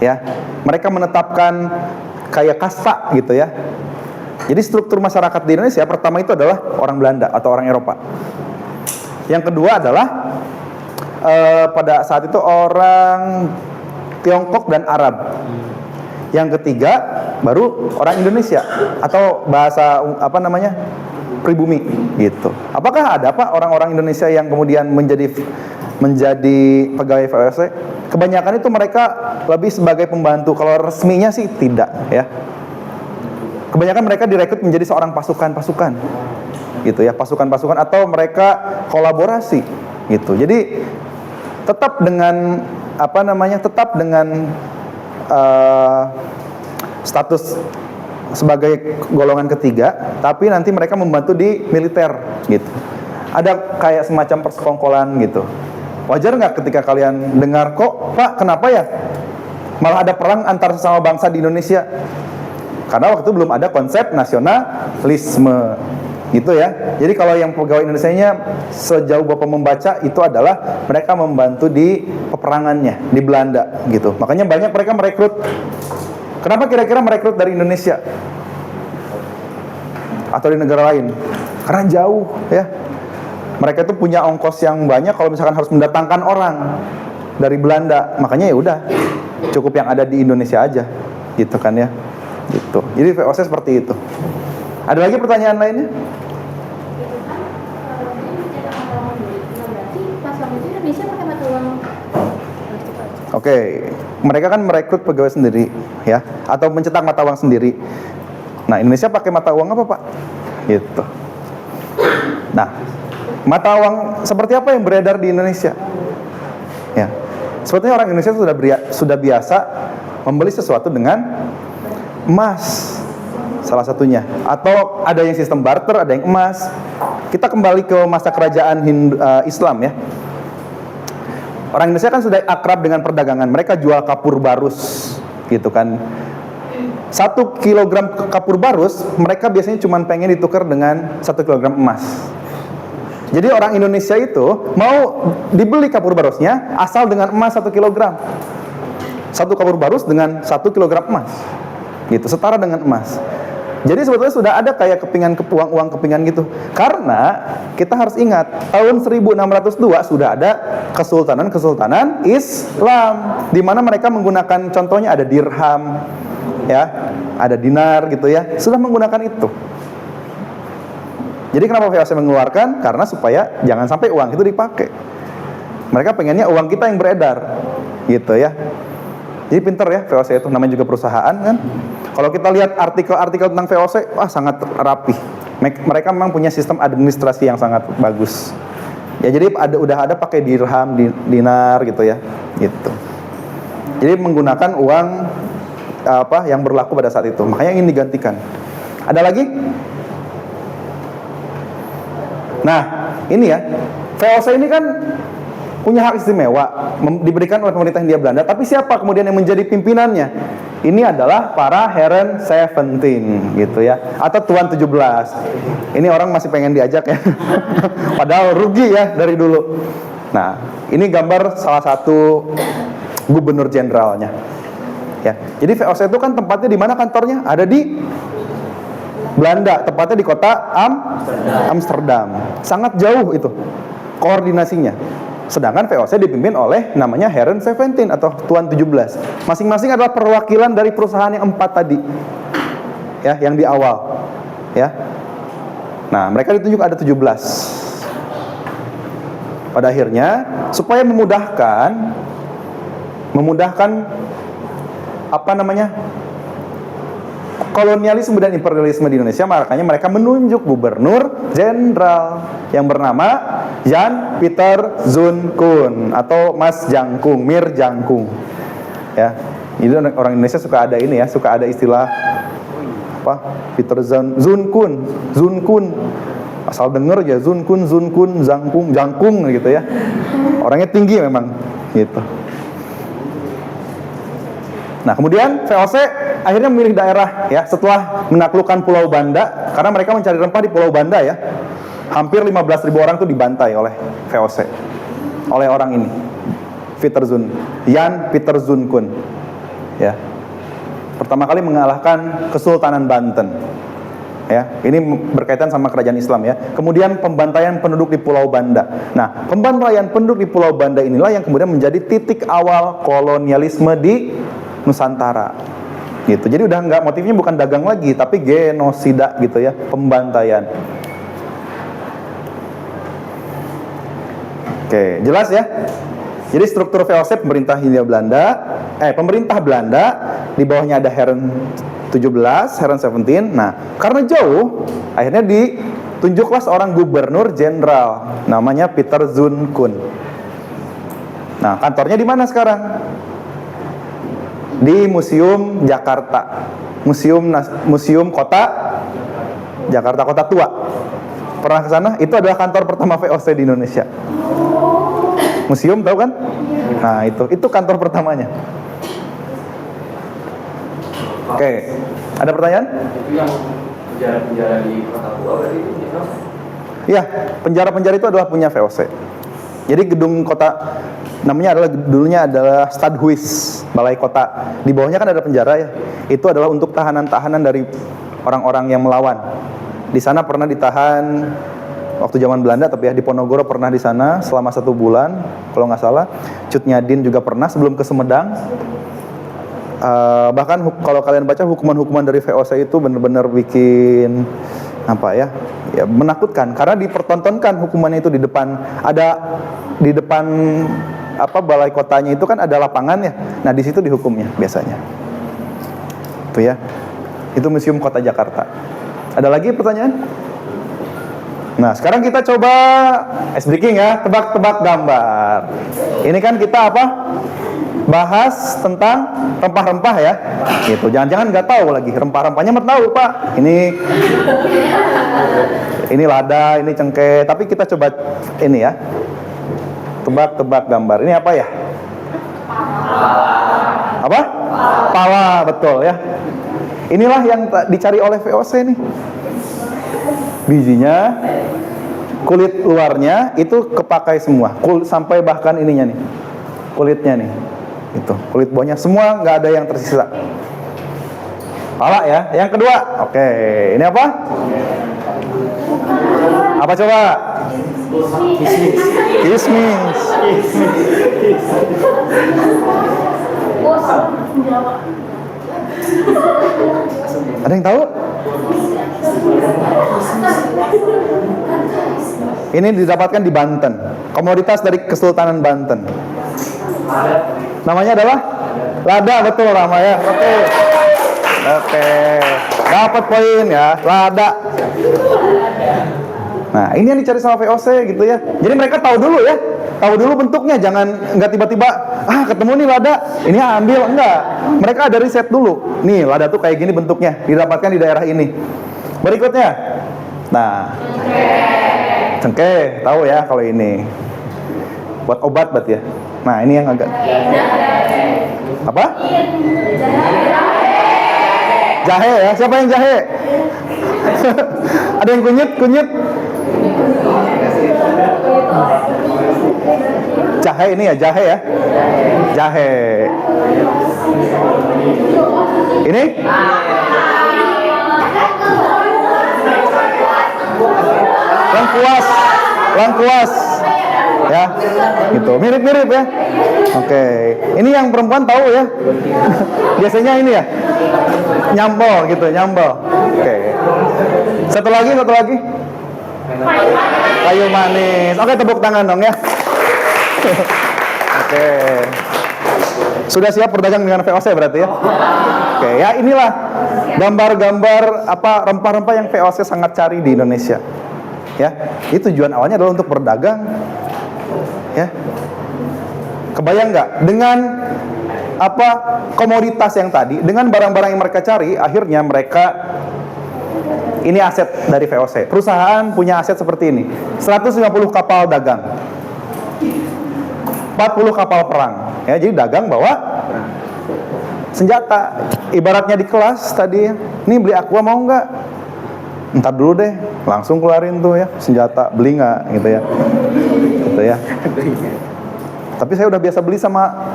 Ya, mereka menetapkan kayak kasta gitu ya. Jadi struktur masyarakat di Indonesia pertama itu adalah orang Belanda atau orang Eropa. Yang kedua adalah pada saat itu orang Tiongkok dan Arab. Yang ketiga baru orang Indonesia atau bahasa pribumi gitu. Apakah ada Pak orang-orang Indonesia yang kemudian menjadi pegawai VOC? Kebanyakan itu mereka lebih sebagai pembantu. Kalau resminya sih tidak ya. Kebanyakan mereka direkrut menjadi seorang pasukan-pasukan gitu ya, pasukan-pasukan atau mereka kolaborasi gitu. Jadi tetap dengan status sebagai golongan ketiga, tapi nanti mereka membantu di militer gitu. Ada kayak semacam persekongkolan gitu. Wajar nggak ketika kalian dengar, kok Pak kenapa ya malah ada perang antar sesama bangsa di Indonesia? Karena waktu itu belum ada konsep nasionalisme gitu ya. Jadi kalau yang pegawai Indonesianya sejauh Bapak membaca itu adalah mereka membantu di peperangannya di Belanda gitu. Makanya banyak mereka merekrut. Kenapa kira-kira merekrut dari Indonesia atau di negara lain? Karena jauh ya. Mereka itu punya ongkos yang banyak kalau misalkan harus mendatangkan orang dari Belanda. Makanya ya udah cukup yang ada di Indonesia aja gitu kan ya. Gitu. Jadi VOC seperti itu. Ada lagi pertanyaan lainnya? Itu kan dia mencetak mata uang duit. Nah, berarti pas waktu itu Indonesia pakai mata uang. Oke, mereka kan merekrut pegawai sendiri, ya, atau mencetak mata uang sendiri. Nah, Indonesia pakai mata uang apa, Pak? Gitu. Nah, mata uang seperti apa yang beredar di Indonesia? Ya, sebetulnya orang Indonesia sudah biasa membeli sesuatu dengan emas, salah satunya. Atau ada yang sistem barter, ada yang emas. Kita kembali ke masa kerajaan Islam, ya. Orang Indonesia kan sudah akrab dengan perdagangan. Mereka jual kapur barus, gitu kan. 1 kilogram kapur barus, mereka biasanya cuma pengen ditukar dengan 1 kilogram emas. Jadi orang Indonesia itu mau dibeli kapur barusnya asal dengan emas 1 kilogram. 1 kapur barus dengan 1 kilogram emas. Gitu, setara dengan emas. Jadi sebetulnya sudah ada kayak uang kepingan gitu. Karena kita harus ingat, tahun 1602 sudah ada kesultanan Islam, di mana mereka menggunakan, contohnya ada dirham, ya, ada dinar gitu ya, sudah menggunakan itu. Jadi kenapa VOC mengeluarkan? Karena supaya jangan sampai uang itu dipakai. Mereka pengennya uang kita yang beredar, gitu ya. Jadi pinter ya VOC itu, namanya juga perusahaan kan. Kalau kita lihat artikel-artikel tentang VOC, wah sangat rapi. Mereka memang punya sistem administrasi yang sangat bagus. Ya jadi udah ada pakai dirham, dinar gitu ya, gitu. Jadi menggunakan uang yang berlaku pada saat itu. Makanya ingin digantikan. Ada lagi? Nah, ini ya, VOC ini kan punya hak istimewa, diberikan oleh pemerintah Hindia Belanda. Tapi siapa kemudian yang menjadi pimpinannya? Ini adalah para Heren 17 gitu ya, atau Tuan 17. Ini orang masih pengen diajak ya. Padahal rugi ya dari dulu. Nah, ini gambar salah satu gubernur jenderalnya. Ya. Jadi VOC itu kan tempatnya di mana kantornya? Ada di Belanda, tepatnya di kota Amsterdam. Sangat jauh itu koordinasinya. Sedangkan VOC dipimpin oleh namanya Heren 17 atau Tuan 17. Masing-masing adalah perwakilan dari perusahaan yang 4 tadi. Ya, yang di awal. Ya. Nah, mereka ditunjuk ada 17. Pada akhirnya, supaya memudahkan kolonialisme dan imperialisme di Indonesia, makanya mereka menunjuk gubernur jenderal yang bernama Jan Pieter Zoon Koen atau Mas Jangkung, Mir Jangkung. Ya, itu orang Indonesia suka ada ini ya, suka ada istilah apa? Pieter Zoon Koen. Asal denger ya Zoon Koen, Jangkung gitu ya. Orangnya tinggi memang, gitu. Nah, kemudian VOC akhirnya memilih daerah ya setelah menaklukkan Pulau Banda, karena mereka mencari rempah di Pulau Banda ya. Hampir 15.000 orang tuh dibantai oleh VOC. Oleh orang ini. Jan Pieter Zoon Koen. Ya. Pertama kali mengalahkan Kesultanan Banten. Ya, ini berkaitan sama kerajaan Islam ya. Kemudian pembantaian penduduk di Pulau Banda. Nah, pembantaian penduduk di Pulau Banda inilah yang kemudian menjadi titik awal kolonialisme di Nusantara, gitu. Jadi udah nggak, motifnya bukan dagang lagi, tapi genosida gitu ya, pembantaian. Oke, jelas ya. Jadi struktur VOC pemerintah Belanda, di bawahnya ada Heren 17, Heren 17. Nah, karena jauh, akhirnya ditunjuklah seorang gubernur jenderal, namanya Pieter Zoon Koen. Nah, kantornya di mana sekarang? Di Museum Jakarta, Museum Kota Jakarta, Kota Tua. Pernah ke sana? Itu adalah kantor pertama VOC di Indonesia. Museum, tahu kan? Nah, itu kantor pertamanya. Oke, ada pertanyaan? Itu yang penjara-penjara di Kota Tua berarti itu? Iya, penjara-penjara itu adalah punya VOC. Jadi gedung kota dulunya adalah Stadhuis, balai kota. Di bawahnya kan ada penjara ya. Itu adalah untuk tahanan-tahanan dari orang-orang yang melawan. Di sana pernah ditahan waktu zaman Belanda, tapi ya di Ponorogo pernah di sana selama 1 bulan, kalau nggak salah. Cut Nyadin juga pernah sebelum ke Sumedang. Bahkan kalau kalian baca hukuman-hukuman dari VOC itu benar-benar bikin menakutkan, karena dipertontonkan hukumannya itu di depan balai kotanya itu kan ada lapangannya. Nah, di situ dihukumnya biasanya. Itu ya. Itu Museum Kota Jakarta. Ada lagi pertanyaan? Nah, sekarang kita coba ice breaking ya, tebak-tebak gambar. Ini kan kita apa? Bahas tentang rempah-rempah ya. Gitu. Jangan-jangan nggak tahu lagi rempah-rempahnya mah tahu, Pak. Ini lada, ini cengkeh. Tapi kita coba ini ya. Tebak-tebak gambar. Ini apa ya? Apa? Pala, betul ya. Inilah yang dicari oleh VOC nih. Bijinya, kulit luarnya itu kepakai semua, sampai bahkan ininya nih, kulitnya nih, itu kulit bawahnya semua nggak ada yang tersisa. Pala ya. Yang kedua, oke, ini apa? Apa coba? Kismis. Ada yang tahu? Ini didapatkan di Banten. Komoditas dari Kesultanan Banten. Namanya adalah lada, betul namanya. Oke. Dapat poin ya, lada. Nah, ini yang dicari sama VOC gitu ya. Jadi mereka tahu dulu ya. Tahu dulu bentuknya, jangan nggak tiba-tiba ketemu nih lada, ini ambil, enggak. Mereka ada riset dulu. Nih, lada tuh kayak gini bentuknya, didapatkan di daerah ini. Berikutnya. Nah. Cengkeh, tahu ya kalau ini. Buat obat berarti ya. Nah, ini yang agak apa? Jahe ya. Siapa yang jahe? Ada yang kunyit? Jahe ini ya, jahe ya. Jahe. Ini? Lengkuas. Ya. Gitu. Mirip-mirip ya. Oke. Ini yang perempuan tahu ya. Biasanya ini ya. Nyambol gitu, nyambol. Oke. Satu lagi. Kayu manis. Oke, tepuk tangan dong ya. Oke. Sudah siap berdagang dengan VOC berarti ya? Oke, ya inilah gambar-gambar rempah-rempah yang VOC sangat cari di Indonesia. Ya, itu tujuan awalnya adalah untuk berdagang. Ya. Kebayang nggak dengan komoditas yang tadi, dengan barang-barang yang mereka cari, akhirnya mereka ini aset dari VOC. Perusahaan punya aset seperti ini. 150 kapal dagang. 40 kapal perang. Ya, jadi dagang bawa senjata. Ibaratnya di kelas tadi, nih beli aqua mau nggak? Ntar dulu deh, langsung keluarin tuh ya senjata, beli nggak gitu ya. Gitu ya. Tapi saya udah biasa beli sama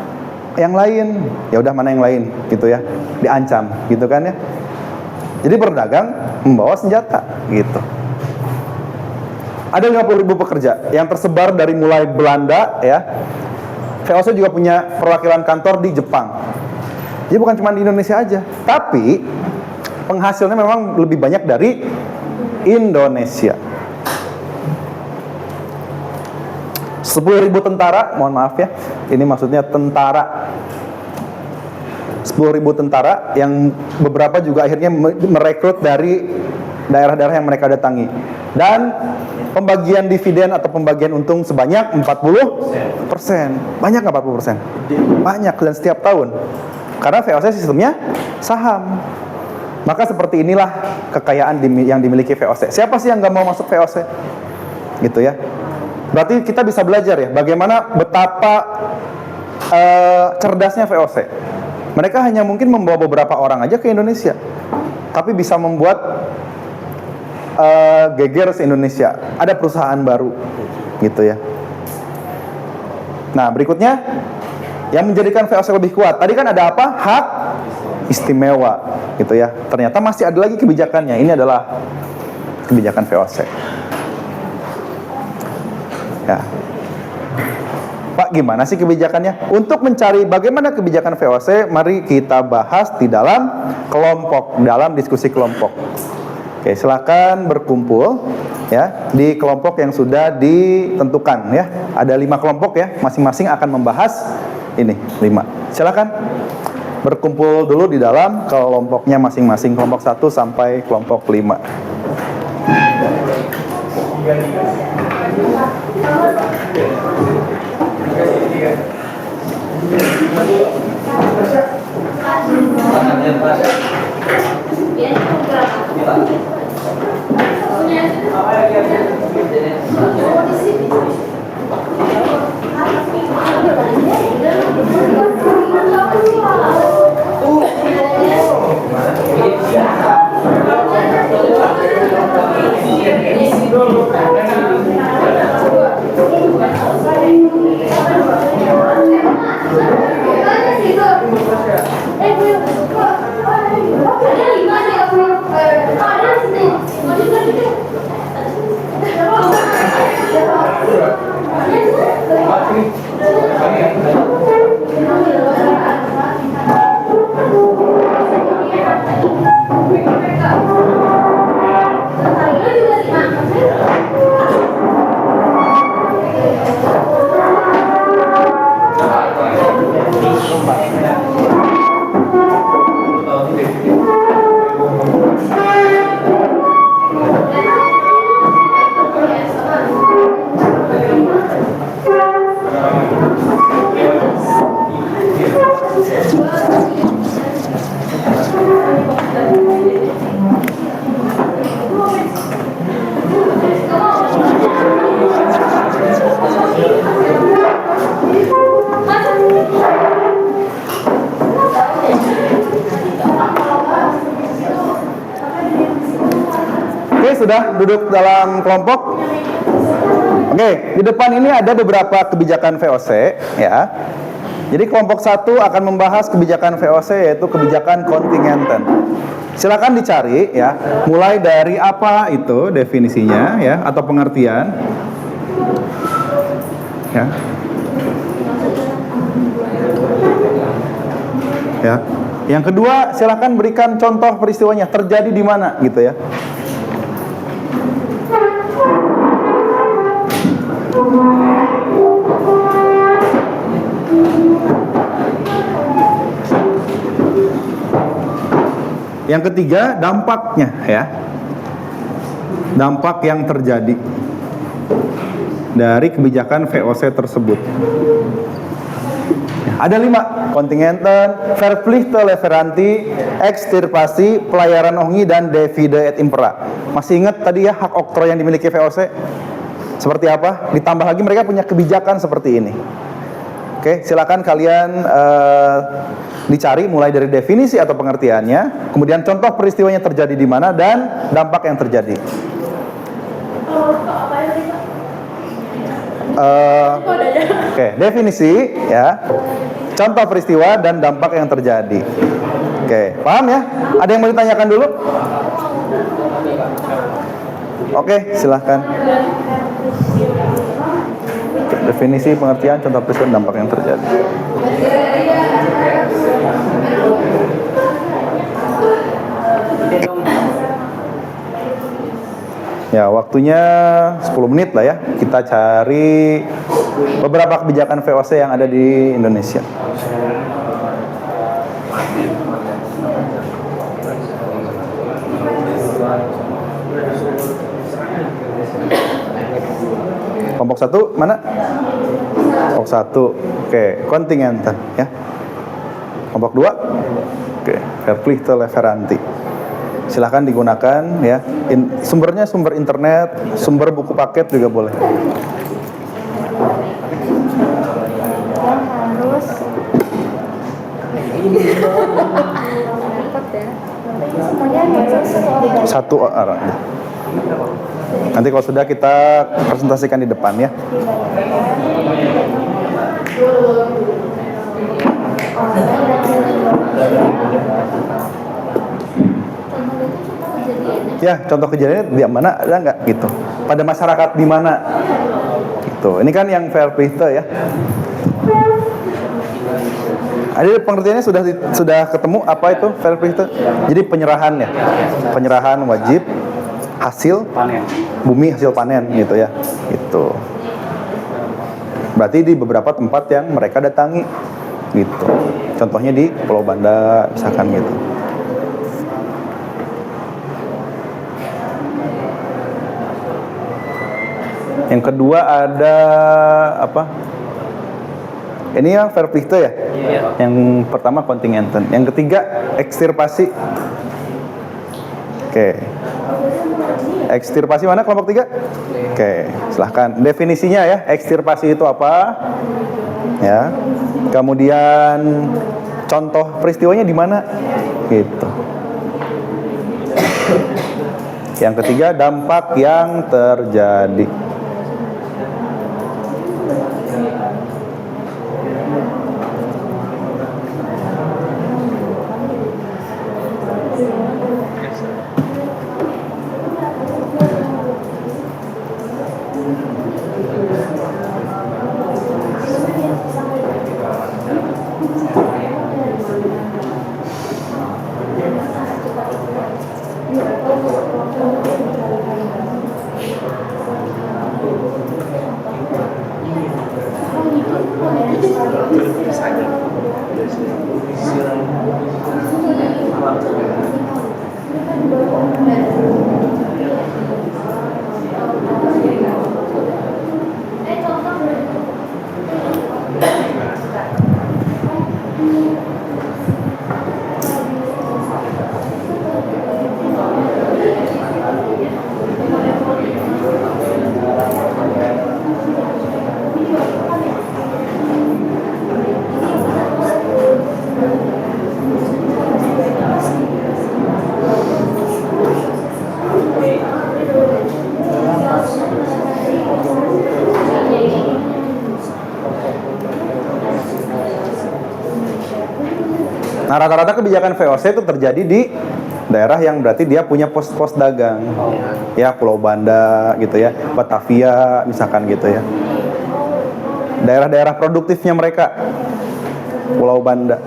yang lain. Ya udah, mana yang lain gitu ya. Diancam gitu kan ya. Jadi berdagang membawa senjata gitu. Ada 50.000 pekerja yang tersebar dari mulai Belanda ya. VOC juga punya perwakilan kantor di Jepang. Jadi bukan cuma di Indonesia aja, tapi penghasilnya memang lebih banyak dari Indonesia. 10.000 tentara, mohon maaf ya, ini maksudnya tentara. 10.000 tentara yang beberapa juga akhirnya merekrut dari daerah-daerah yang mereka datangi. Dan pembagian dividen atau pembagian untung sebanyak 40%. Banyak nggak 40%? Banyak, dan setiap tahun. Karena VOC sistemnya saham. Maka seperti inilah kekayaan yang dimiliki VOC. Siapa sih yang nggak mau masuk VOC? Gitu ya. Berarti kita bisa belajar ya, bagaimana betapa cerdasnya VOC. Mereka hanya mungkin membawa beberapa orang aja ke Indonesia, tapi bisa membuat geger se-Indonesia. Ada perusahaan baru, gitu ya. Nah, berikutnya yang menjadikan VOC lebih kuat. Tadi kan ada apa? Hak istimewa, gitu ya. Ternyata masih ada lagi kebijakannya. Ini adalah kebijakan VOC. Ya. Pak, gimana sih kebijakannya? Untuk mencari bagaimana kebijakan VOC, mari kita bahas di dalam kelompok, dalam diskusi kelompok. Oke, silakan berkumpul ya di kelompok yang sudah ditentukan ya. Ada 5 kelompok ya, masing-masing akan membahas ini 5. Silakan berkumpul dulu di dalam kelompoknya masing-masing, kelompok 1 sampai kelompok 5. Oke, sudah duduk dalam kelompok. Oke, di depan ini ada beberapa kebijakan VOC ya. Jadi kelompok 1 akan membahas kebijakan VOC, yaitu kebijakan kontingenten. Silakan dicari ya, mulai dari apa itu definisinya ya atau pengertian. Ya. Ya. Yang kedua, silakan berikan contoh peristiwanya, terjadi di mana gitu ya. Yang ketiga, dampaknya ya. Dampak yang terjadi dari kebijakan VOC tersebut. Ada 5, kontingenten, verplichte leverantie, extirpasi, pelayaran ongi, dan divide et impera. Masih ingat tadi ya hak oktroy yang dimiliki VOC? Seperti apa? Ditambah lagi mereka punya kebijakan seperti ini. Oke, silakan kalian dicari mulai dari definisi atau pengertiannya, kemudian contoh peristiwanya terjadi di mana, dan dampak yang terjadi. Oke, definisi ya, contoh peristiwa dan dampak yang terjadi. Oke, paham ya? Ada yang mau ditanyakan dulu? Oke, silahkan. Oke, definisi, pengertian, contoh peristiwa dan dampak yang terjadi. Ya, waktunya 10 menit lah ya. Kita cari beberapa kebijakan VOC yang ada di Indonesia. Kelompok 1 mana? Kelompok 1. Oke, kontingenten ya. Kelompok 2. Oke, verplichte leverantie. Silahkan digunakan ya. Sumbernya sumber internet, sumber buku paket juga boleh. Satu arah. Nanti kalau sudah kita presentasikan di depan ya. Ya, contoh kejadiannya di mana, ada nggak gitu? Pada masyarakat di mana? Gitu. Ini kan yang verplichte ya. Ada pengertiannya sudah ketemu apa itu verplichte? Jadi penyerahan ya. Penyerahan wajib hasil Panen. bumi hasil panen gitu ya. Itu. Berarti di beberapa tempat yang mereka datangi gitu. Contohnya di Pulau Banda misalkan gitu. Yang kedua ada apa? Ini yang verpikte ya? Iya. Yang pertama kontingenten. Yang ketiga ekstirpasi. Oke. Ekstirpasi mana kelompok 3? Oke, silahkan. Definisinya ya, ekstirpasi itu apa? Ya. Kemudian contoh peristiwanya di mana? Gitu. Yang ketiga dampak yang terjadi. Nah, rata-rata kebijakan VOC itu terjadi di daerah yang berarti dia punya pos-pos dagang. Ya, Pulau Banda gitu ya, Batavia misalkan gitu ya. Daerah-daerah produktifnya mereka. Pulau Banda.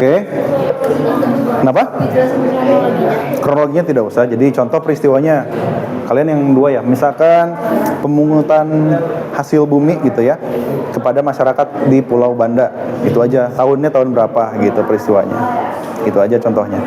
Oke. Kenapa? Kronologinya tidak usah. Jadi contoh peristiwanya kalian yang dua ya. Misalkan pemungutan hasil bumi gitu ya kepada masyarakat di Pulau Banda. Itu aja. Tahunnya tahun berapa gitu peristiwanya. Itu aja contohnya.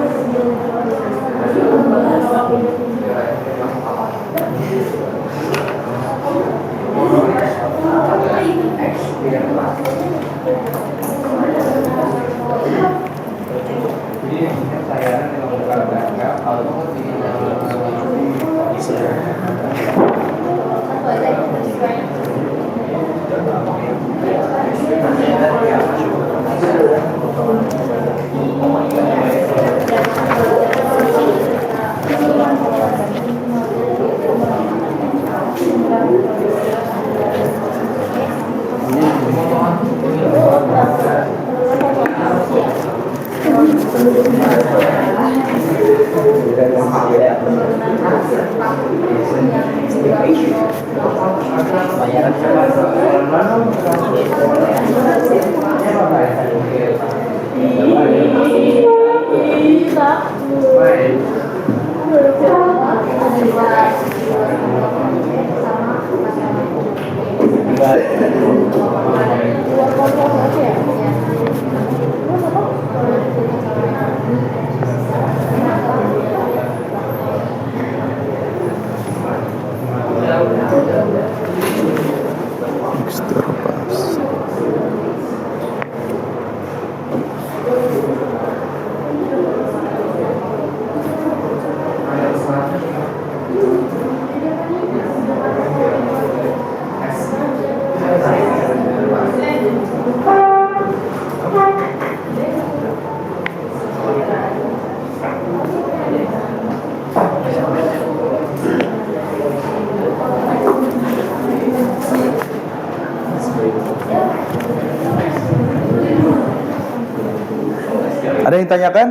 yang ditanyakan?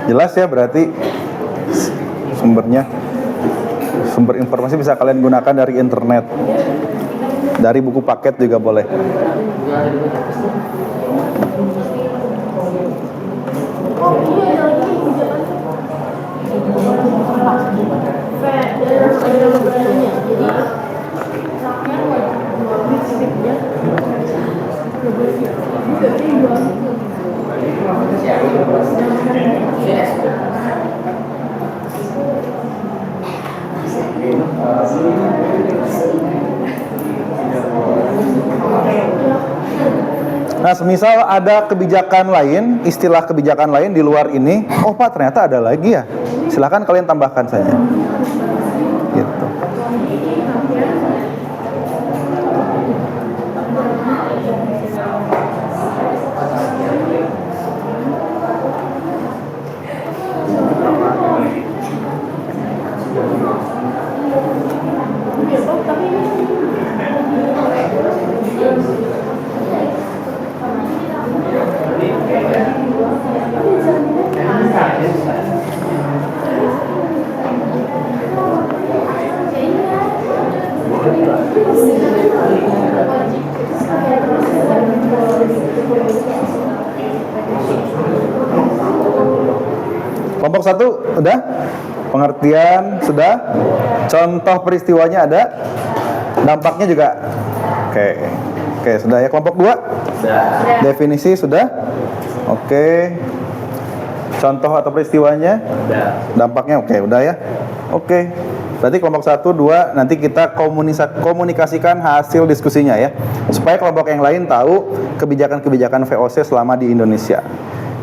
Jelas ya, berarti sumbernya, sumber informasi bisa kalian gunakan dari internet, dari buku paket juga boleh. Oh iya, yang ini kebijakan dari negaranya. Jadi rakyat wajib skripnya Nah, semisal ada kebijakan lain, istilah kebijakan lain di luar ini, oh Pak ternyata ada lagi ya, silakan kalian tambahkan saja. Gitu. Kelompok 1 udah? Pengertian sudah? Contoh peristiwanya ada? Dampaknya juga? Oke, sudah ya. Kelompok 2? Definisi sudah? Oke. Contoh atau peristiwanya? Dampaknya oke, udah ya. Oke. Berarti kelompok 1, 2 nanti kita komunikasikan hasil diskusinya ya. Supaya kelompok yang lain tahu kebijakan-kebijakan VOC selama di Indonesia.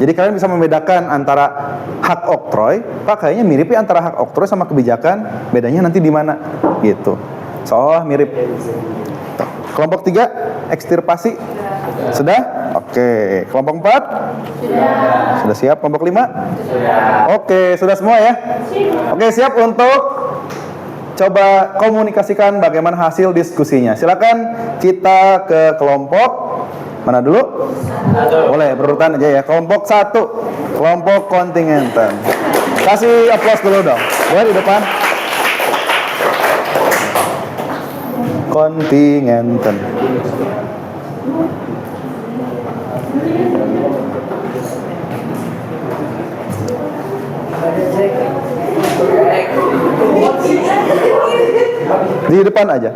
Jadi kalian bisa membedakan antara hak oktroy, Pak kayaknya mirip ya antara hak oktroy sama kebijakan, bedanya nanti di mana? Gitu. Seolah mirip. Tuh. Kelompok 3, ekstirpasi. Sudah? Oke. Kelompok 4? Sudah siap? Kelompok 5? Oke, sudah semua ya? Oke, siap untuk coba komunikasikan bagaimana hasil diskusinya. Silakan kita ke kelompok mana dulu? Boleh berurutan aja ya. Kelompok 1, kelompok kontingenten. Kasih aplaus dulu dong. Boleh di depan. Kontingenten. Di depan aja.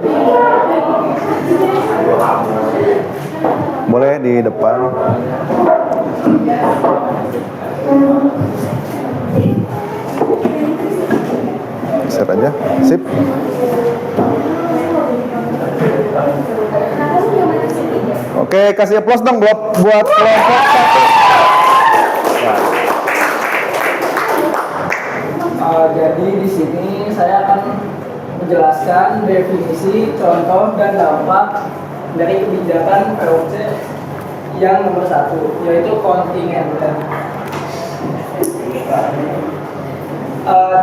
Boleh di depan. Set aja. Sip. Oke, kasih aplaus dong buat kelompok 1. Jadi di sini saya akan menjelaskan definisi, contoh, dan dampak dari kebijakan VOC yang nomor 1, yaitu kontingenten.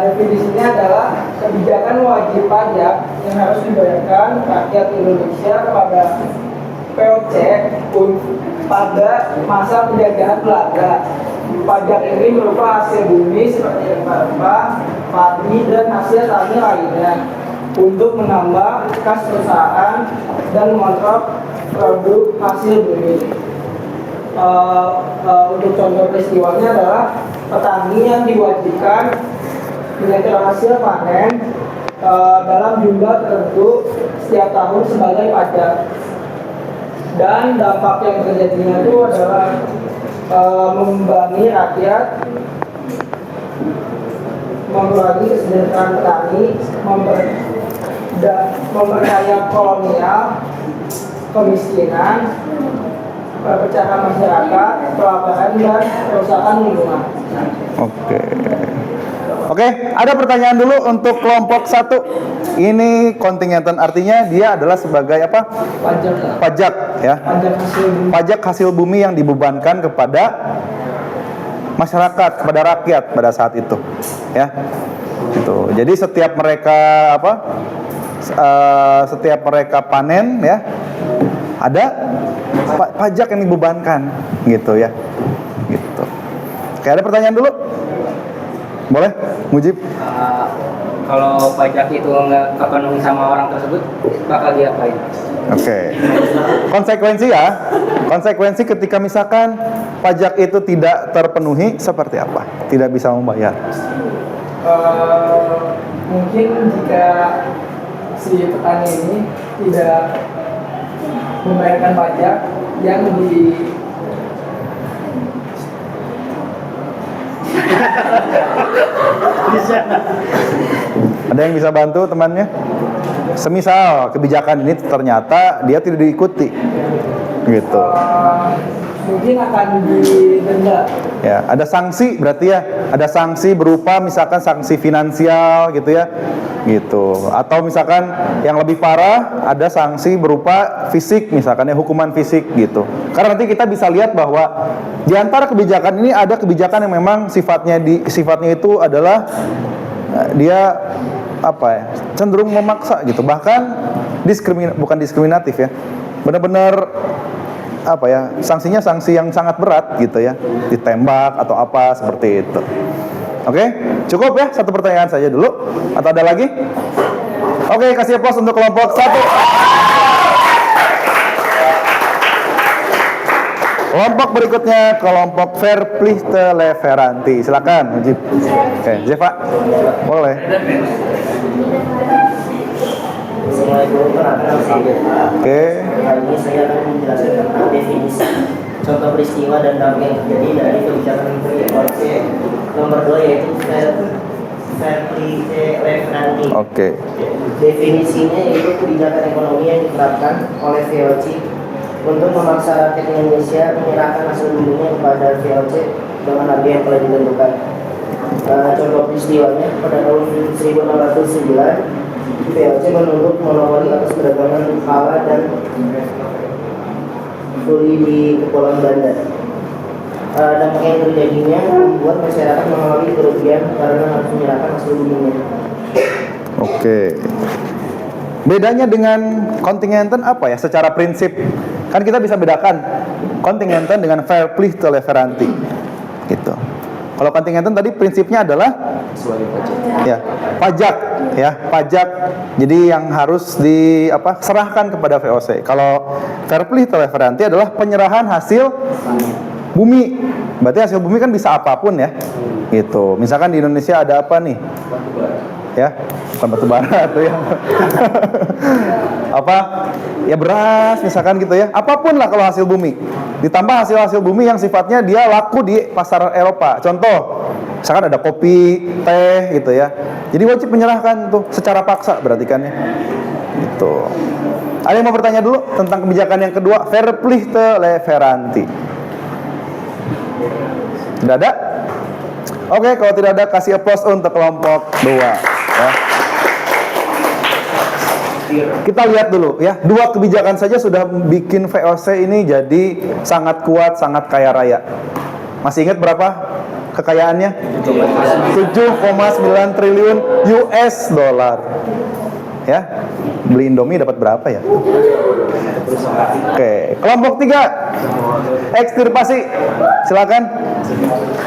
Definisinya adalah kebijakan wajib pajak yang harus dibayarkan rakyat Indonesia kepada VOC pada masa penjajahan Belanda. Pajak ini berupa hasil bumi seperti rempah-rempah, padi, dan hasil tani lainnya untuk menambah kas perusahaan dan mengontrol produk hasil bumi. Untuk contoh peristiwanya adalah petani yang diwajibkan menyetor hasil panen dalam jumlah tertentu setiap tahun sebagai pajak. Dan dampak yang terjadinya itu adalah membebani rakyat, mengurangi kesejahteraan petani, memperkaya kolonial, kemiskinan, perpecahan masyarakat, kelaparan, dan kerusakan lingkungan. Oke, ada pertanyaan dulu untuk kelompok 1. Ini kontingenten, artinya dia adalah sebagai apa? Pajak ya. Pajak hasil bumi yang dibebankan kepada masyarakat, kepada rakyat pada saat itu, ya. Gitu. Jadi setiap mereka setiap mereka panen ya, ada pajak yang dibebankan, gitu ya. Oke, ada pertanyaan dulu? Boleh, Mujib? Kalau pajak itu nggak kepenuhi sama orang tersebut, bakal diapain? Oke. Konsekuensi ketika misalkan pajak itu tidak terpenuhi seperti apa? Tidak bisa membayar. Mungkin jika si petani ini tidak membayarkan pajak yang Ada yang bisa bantu temannya? Semisal kebijakan ini ternyata dia tidak diikuti, gitu. mungkin akan didenda. Ya, ada sanksi berarti ya, ada sanksi berupa misalkan sanksi finansial gitu ya, gitu. Atau misalkan yang lebih parah ada sanksi berupa fisik, misalkan ya hukuman fisik gitu. Karena nanti kita bisa lihat bahwa di antara kebijakan ini ada kebijakan yang memang sifatnya itu adalah dia apa ya, cenderung memaksa gitu, bahkan bukan diskriminatif ya, benar-benar apa ya, sanksinya sanksi yang sangat berat gitu ya, ditembak atau apa seperti itu. Oke, cukup ya, satu pertanyaan saja dulu atau ada lagi? Oke, kasih aplaus untuk kelompok 1. Kelompok berikutnya kelompok Verplichte Leveranti. Silakan, Mujib. Oke, Jeva, boleh. Assalamualaikum warahmatullahi wabarakatuh. Oke. Kali ini saya akan menjelaskan tentang definisi contoh peristiwa dan dampak yang terjadi dari kebijakan Menteri OC nomor 2 yaitu Verplichte Leveranti. Oke. Definisinya yaitu kebijakan ekonomi yang diterapkan oleh VOC untuk memaksa rakyat Indonesia menyerahkan hasil buminya kepada VOC dengan harga yang telah ditentukan. Contoh peristiwanya pada tahun 1609 VOC menuntut monopoli atas perdagangan pala dan kuli di Kepulauan Banda. Dampak yang terjadinya membuat masyarakat mengalami kerugian karena harus menyerahkan hasil buminya. Oke. Bedanya dengan kontingenten apa ya secara prinsip? Kan kita bisa bedakan kontingenten dengan Verplichte Leveranti. Gitu. Kalau kontingenten tadi prinsipnya adalah pajak. Jadi yang harus serahkan kepada VOC. Kalau Verplichte Leveranti adalah penyerahan hasil bumi. Berarti hasil bumi kan bisa apapun ya. Gitu. Misalkan di Indonesia ada apa nih? Ya, bukan batu bara tuh ya. Ya beras misalkan gitu ya. Apapun lah kalau hasil bumi. Ditambah hasil bumi yang sifatnya dia laku di pasar Eropa. Contoh, misalkan ada kopi, teh gitu ya. Jadi wajib menyerahkan tuh secara paksa berarti kan ya. Gitu. Ada yang mau bertanya dulu tentang kebijakan yang kedua, Verplichte Leveranti? Tidak ada? Oke, kalau tidak ada kasih aplaus untuk kelompok 2 ya. Kita lihat dulu ya, 2 kebijakan saja sudah bikin VOC ini jadi sangat kuat, sangat kaya raya. Masih ingat berapa kekayaannya? 7,9 triliun US dollar. Ya, beli Indomie dapat berapa ya? Oke, kelompok 3 ekstirpasi. Silakan.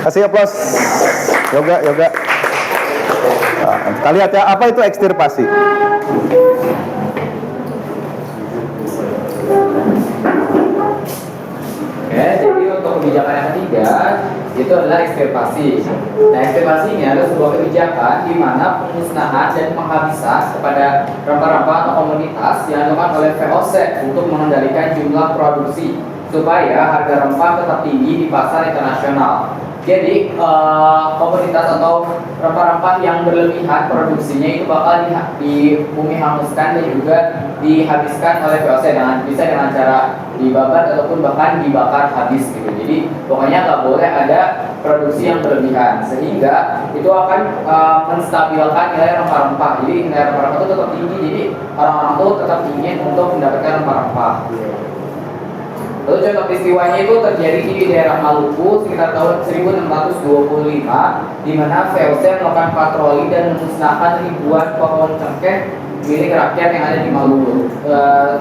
Kasih aplaus. Yoga. Nah, kita lihat ya, apa itu ekstirpasi? Oke, jadi untuk kebijakan yang ketiga itu adalah ekstirpasi. Nah, ekstirpasi ini adalah sebuah kebijakan di mana pemusnahan dan penghabisan kepada rempah-rempah atau komoditas yang dilakukan oleh VOC untuk mengendalikan jumlah produksi supaya harga rempah tetap tinggi di pasar internasional. Jadi komoditas atau rempah-rempah yang berlebihan produksinya itu bakal di bumi hanguskan dan juga dihabiskan oleh VOC bisa dengan cara dibabat ataupun bahkan dibakar habis gitu. Jadi pokoknya nggak boleh ada produksi yang berlebihan sehingga itu akan menstabilkan nilai rempah-rempah. Jadi nilai rempah-rempah itu tetap tinggi. Jadi orang-orang tuh tetap ingin untuk mendapatkan rempah-rempah. Lalu contoh peristiwanya itu terjadi di daerah Maluku sekitar tahun 1625 di mana VOC melakukan patroli dan memusnahkan ribuan pohon cengkeh milik rakyat yang ada di Maluku,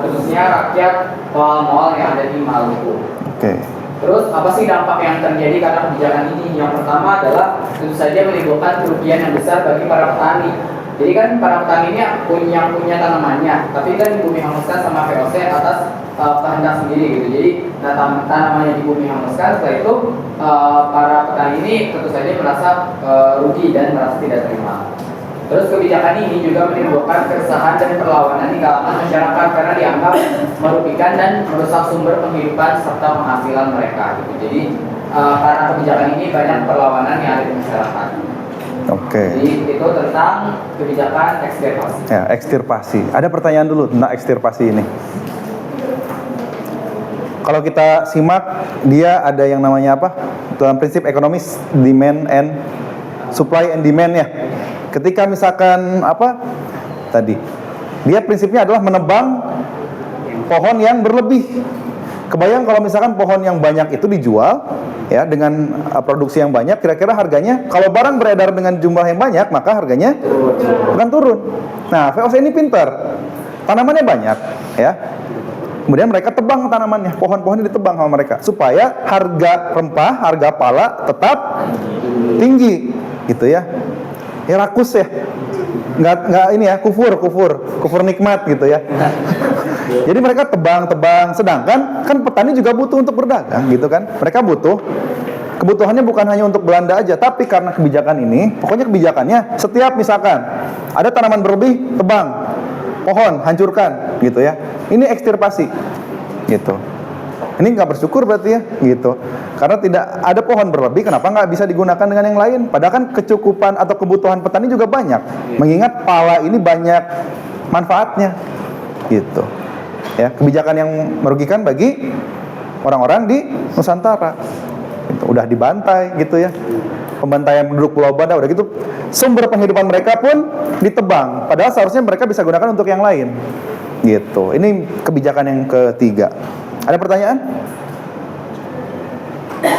khususnya rakyat Moal-Moal yang ada di Maluku. Oke. Terus apa sih dampak yang terjadi karena kebijakan ini? Yang pertama adalah tentu saja menimbulkan kerugian yang besar bagi para petani. Jadi kan para petani ini punya tanamannya, tapi kan dibumi hanguskan sama VOC atas kehendak sendiri gitu. Jadi tanamannya dibumi hanguskan, setelah itu para petani ini tentu saja merasa rugi dan merasa tidak terima. Terus kebijakan ini juga menimbulkan keresahan dan perlawanan di kalangan masyarakat karena dianggap merugikan dan merusak sumber penghidupan serta penghasilan mereka gitu. Jadi karena kebijakan ini banyak perlawanan yang ada di masyarakat. Oke. Jadi itu tentang kebijakan ekstirpasi. Ya, ekstirpasi. Ada pertanyaan dulu tentang ekstirpasi ini. Kalau kita simak, dia ada yang namanya apa? Dalam prinsip ekonomis, demand and supply and demand ya. Ketika misalkan apa tadi, dia prinsipnya adalah menebang pohon yang berlebih. Kebayang kalau misalkan pohon yang banyak itu dijual ya dengan produksi yang banyak, kira-kira harganya kalau barang beredar dengan jumlah yang banyak maka harganya akan turun. Nah, VOC ini pintar, tanamannya banyak ya. Kemudian mereka tebang tanamannya, pohon-pohonnya ditebang sama mereka supaya harga rempah, harga pala tetap tinggi gitu ya. Ya rakus ya, nggak ini ya, kufur nikmat gitu ya. Jadi mereka tebang, sedangkan kan petani juga butuh untuk berdagang gitu kan. Mereka butuh, kebutuhannya bukan hanya untuk Belanda aja, tapi karena kebijakan ini, pokoknya kebijakannya setiap misalkan ada tanaman berlebih, tebang, pohon hancurkan gitu ya. Ini ekstirpasi gitu. Ini nggak bersyukur berarti ya gitu. Karena tidak ada pohon berlebih, kenapa nggak bisa digunakan dengan yang lain? Padahal kan kecukupan atau kebutuhan petani juga banyak. Mengingat pala ini banyak manfaatnya gitu. Ya, kebijakan yang merugikan bagi orang-orang di Nusantara. Gitu. Udah dibantai gitu ya. Pembantaian penduduk Pulau Banda udah gitu. Sumber penghidupan mereka pun ditebang. Padahal seharusnya mereka bisa gunakan untuk yang lain. Gitu. Ini kebijakan yang ketiga. Ada pertanyaan?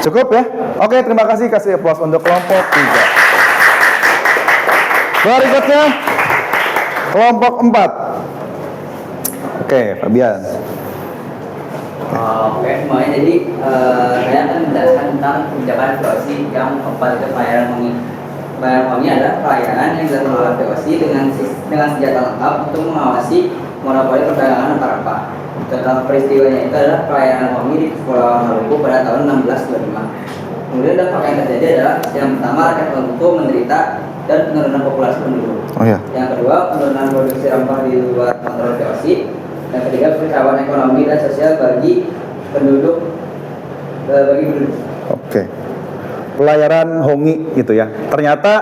Cukup ya? Oke, terima kasih. Kasih aplaus untuk kelompok 3. Berikutnya kelompok 4. Oke, Fabian. Oke, semuanya. Jadi saya akan menjelaskan tentang kebijakan VOC yang keempat, itu pelayanan wangi. Pelayanan wangi adalah pelayanan yang dilakukan oleh VOC dengan senjata lengkap untuk mengawasi monopoli perdagangan antar rempah. Contoh peristiwanya itu adalah pelayanan wangi di Kepulauan Maluku pada tahun 1625. Kemudian dampak yang terjadi adalah yang pertama, rakyat Maluku menderita dan penurunan populasi penduduk. Oh ya. Yang kedua, penurunan produksi rempah di luar kontrol VOC. Yang ketiga, kekacauan ekonomi dan sosial bagi penduduk. Oke. Pelayaran hongi gitu ya. Ternyata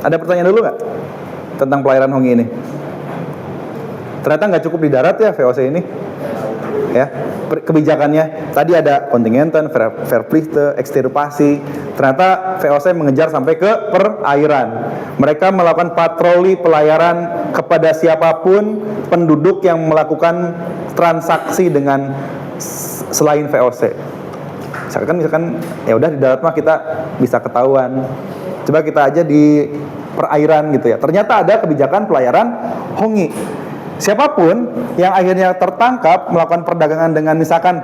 ada pertanyaan dulu nggak tentang pelayaran hongi ini? Ternyata nggak cukup di darat ya VOC ini. Ya, kebijakannya tadi ada kontingenten, verplichte, ekstirpasi. Ternyata VOC mengejar sampai ke perairan. Mereka melakukan patroli pelayaran kepada siapapun penduduk yang melakukan transaksi dengan selain VOC. Misalkan ya udah di darat mah kita bisa ketahuan. Coba kita aja di perairan gitu ya. Ternyata ada kebijakan pelayaran hongi. Siapapun yang akhirnya tertangkap melakukan perdagangan dengan misalkan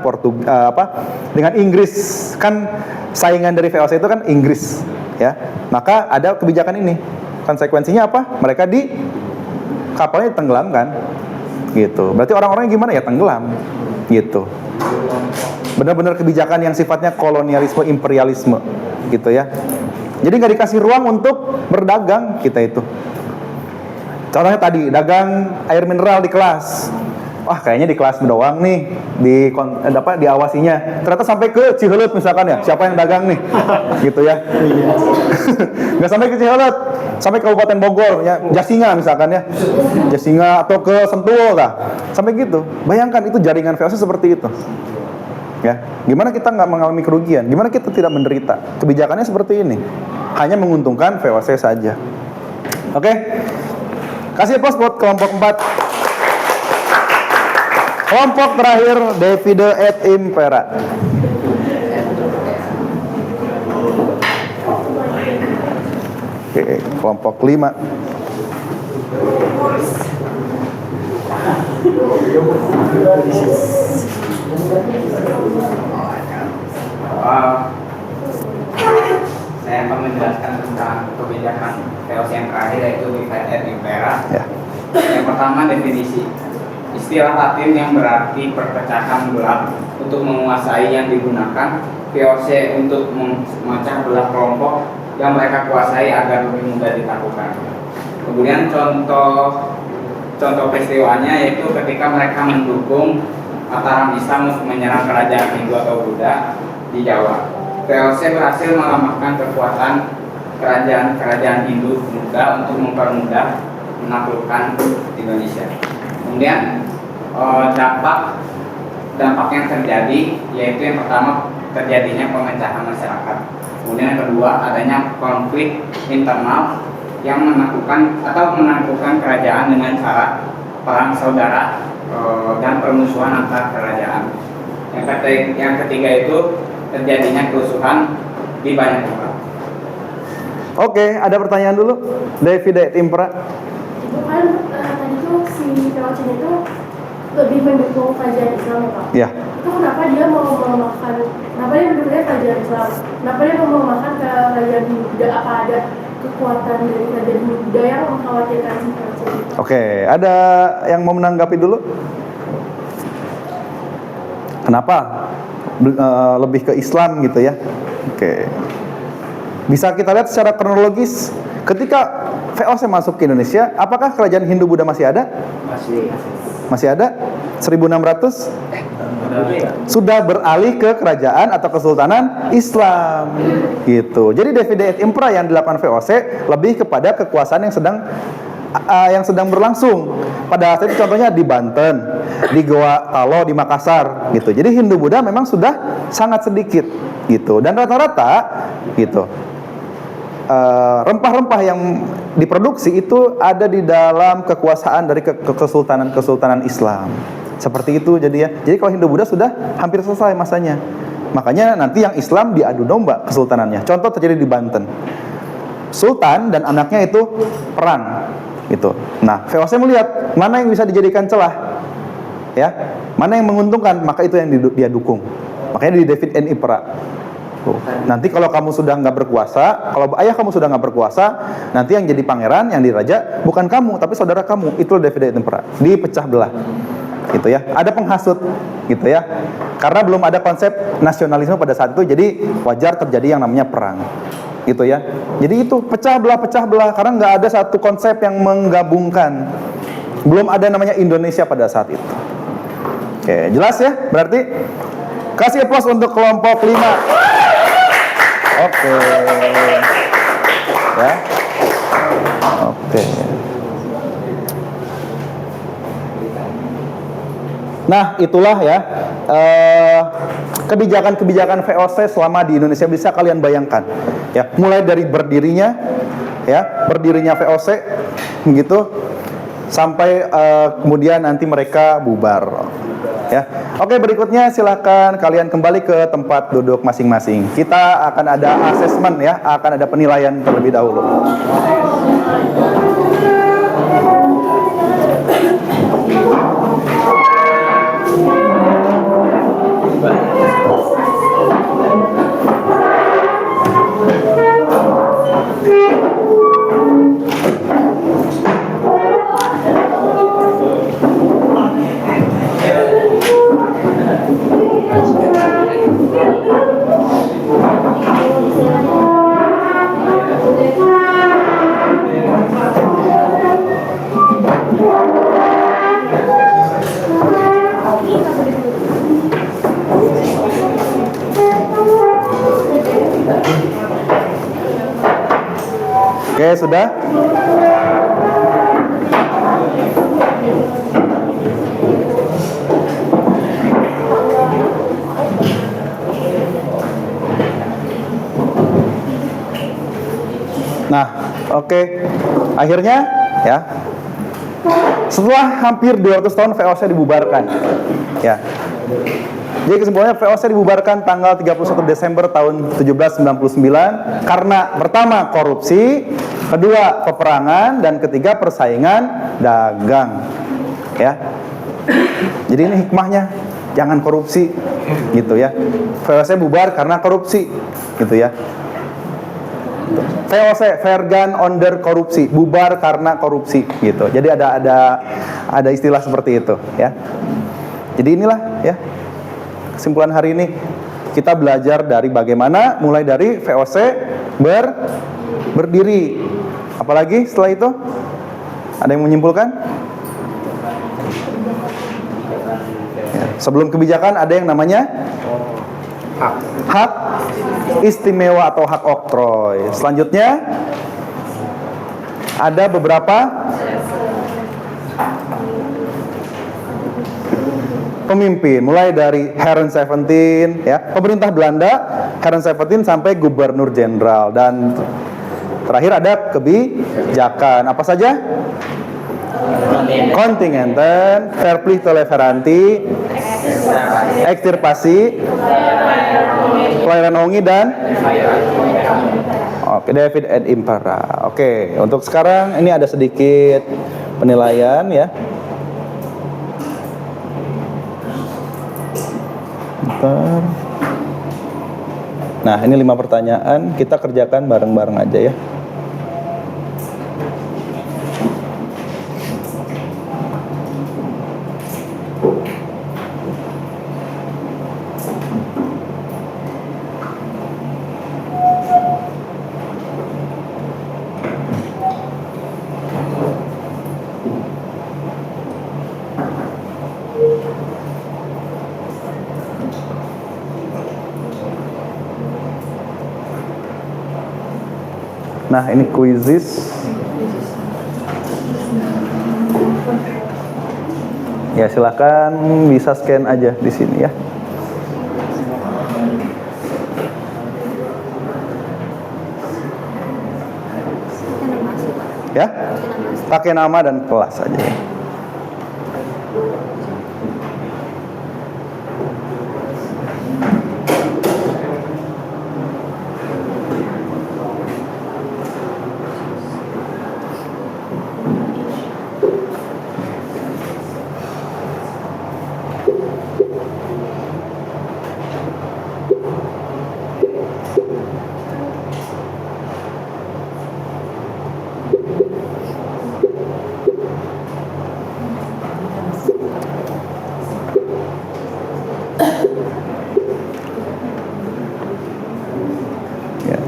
dengan Inggris, kan saingan dari VOC itu kan Inggris ya. Maka ada kebijakan ini. Konsekuensinya apa? Mereka di kapalnya ditenggelamkan gitu. Berarti orang-orangnya gimana ya? Tenggelam gitu. Benar-benar kebijakan yang sifatnya kolonialisme, imperialisme gitu ya. Jadi nggak dikasih ruang untuk berdagang kita itu. Contohnya tadi, dagang air mineral di kelas. Wah, kayaknya di kelas doang nih, diawasinya. Ternyata sampai ke Cihelet misalkan ya, siapa yang dagang nih? Gitu ya. Nggak sampai ke Cihelet, sampai ke Kabupaten Bogor, ya, Jasinga misalkan ya. Jasinga atau ke Sentul lah. Sampai gitu. Bayangkan itu jaringan VOC seperti itu. Ya, gimana kita nggak mengalami kerugian? Gimana kita tidak menderita? Kebijakannya seperti ini. Hanya menguntungkan VOC saja. Oke? Kasih aplaus buat kelompok 4. Kelompok terakhir, Davide et Impera. Oke, kelompok 5. Saya akan menjelaskan tentang kebijakan VOC yang terakhir, yaitu divide and impera. Ya. Yang pertama, definisi. Istilah Latin yang berarti perpecahan belah untuk menguasai yang digunakan VOC untuk memecah belah kelompok yang mereka kuasai agar lebih mudah ditaklukkan. Kemudian contoh peristiwanya yaitu ketika mereka mendukung Mataram Islam untuk menyerang kerajaan Hindu atau Buddha di Jawa. VOC berhasil melemahkan kekuatan kerajaan Hindu Buddha untuk mempermudah menaklukkan Indonesia. Kemudian dampak yang terjadi yaitu yang pertama, terjadinya pemecahan masyarakat. Kemudian yang kedua, adanya konflik internal yang menaklukkan kerajaan dengan cara perang saudara dan permusuhan antar kerajaan. Yang ketiga itu terjadinya kerusuhan di banyak tempat. Oke, ada pertanyaan dulu. Divide et impera. Itu kan tadi tuh si VOC itu lebih mendukung kerajaan Islam ya Pak? Ya. Itu kenapa dia mau melemahkan, kenapa dia mendukungnya kerajaan Islam? Kenapa dia mau melemahkan kerajaan Buddha? Apa ada kekuatan dari kerajaan Buddha yang mengkhawatirkan si VOC itu? Oke, ada yang mau menanggapi dulu? Kenapa lebih ke Islam gitu ya? Oke. Bisa kita lihat secara kronologis, ketika VOC masuk ke Indonesia, apakah kerajaan Hindu Buddha masih ada? Masih ada? 1600? Sudah beralih ke kerajaan atau kesultanan Islam gitu. Jadi divide et impera yang dilakukan VOC lebih kepada kekuasaan yang sedang berlangsung. Pada saat itu contohnya di Banten, di Goa Talo, di Makassar gitu. Jadi Hindu Buddha memang sudah sangat sedikit gitu. Dan rata-rata gitu rempah-rempah yang diproduksi itu ada di dalam kekuasaan dari kesultanan Islam. Seperti itu jadi ya. Jadi kalau Hindu Buddha sudah hampir selesai masanya. Makanya nanti yang Islam diadu domba kesultanannya. Contoh terjadi di Banten. Sultan dan anaknya itu perang gitu. Nah, VOC melihat mana yang bisa dijadikan celah. Ya. Mana yang menguntungkan, maka itu yang dia dukung. Makanya di divide and impera. Nanti kalau kamu sudah nggak berkuasa, kalau ayah kamu sudah nggak berkuasa, nanti yang jadi pangeran, yang diraja bukan kamu, tapi saudara kamu. Itu divide et impera, dipecah belah, gitu ya. Ada penghasut, gitu ya. Karena belum ada konsep nasionalisme pada saat itu, jadi wajar terjadi yang namanya perang, gitu ya. Jadi itu pecah belah, karena nggak ada satu konsep yang menggabungkan. Belum ada namanya Indonesia pada saat itu. Oke, jelas ya? Berarti kasih aplaus untuk kelompok 5. Oke. Ya. Oke. Nah, itulah ya kebijakan-kebijakan VOC selama di Indonesia. Bisa kalian bayangkan ya, mulai dari berdirinya VOC gitu sampai kemudian nanti mereka bubar. Ya. Oke, berikutnya silakan kalian kembali ke tempat duduk masing-masing. Kita akan ada asesmen ya, akan ada penilaian terlebih dahulu. Oke, sudah? Nah, oke. Akhirnya ya. Setelah hampir 200 tahun VOC dibubarkan. Ya. Jadi kesimpulannya VOC dibubarkan tanggal 31 Desember tahun 1799 karena pertama korupsi, kedua peperangan, dan ketiga persaingan dagang. Ya. Jadi ini hikmahnya, jangan korupsi, gitu ya. VOC bubar karena korupsi, gitu ya. VOC, Vergan Onder korupsi, bubar karena korupsi, gitu. Jadi ada istilah seperti itu, ya. Jadi inilah ya kesimpulan hari ini. Kita belajar dari bagaimana mulai dari VOC berdiri. Apalagi setelah itu? Ada yang menyimpulkan? Ya, sebelum kebijakan ada yang namanya hak istimewa atau hak oktroy. Selanjutnya ada beberapa pemimpin, mulai dari Heren 17 ya, pemerintah Belanda Heren 17 sampai gubernur jenderal, dan terakhir ada kebijakan apa saja? Kontingenten, verplicht tolerantie, ekstirpasi, toleransi dan oke, David et Impera. Oke, untuk sekarang ini ada sedikit penilaian ya. Bentar. Nah, ini 5 pertanyaan, kita kerjakan bareng-bareng aja ya. Nah, ini quizzes. Ya, silakan bisa scan aja di sini ya. Ya, pakai nama dan kelas aja ya.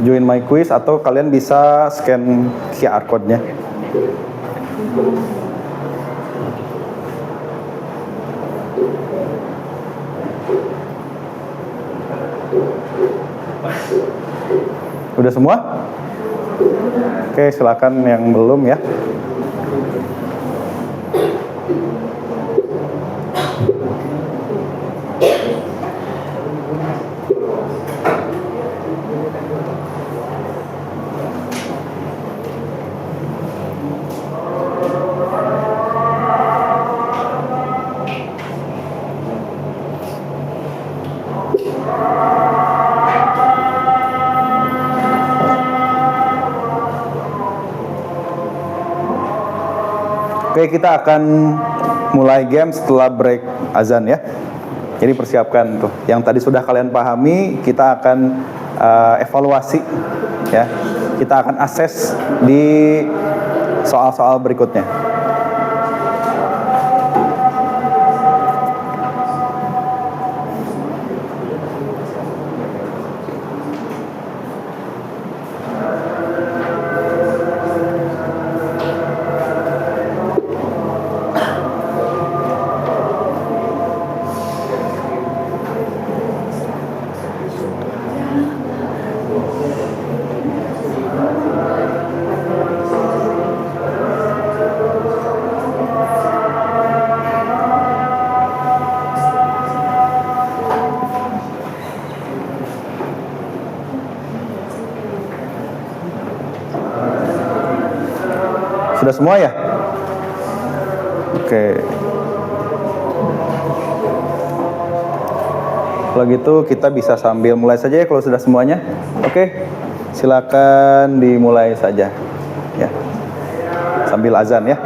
Join my quiz atau kalian bisa scan QR code-nya. Udah semua? Oke, silakan yang belum ya. Oke, kita akan mulai game setelah break azan ya. Jadi persiapkan tuh. Yang tadi sudah kalian pahami, kita akan evaluasi ya. Kita akan assess di soal-soal berikutnya. Sudah semua ya? Oke. Kalau gitu kita bisa sambil mulai saja ya kalau sudah semuanya. Oke. Silakan dimulai saja. Ya. Sambil azan ya.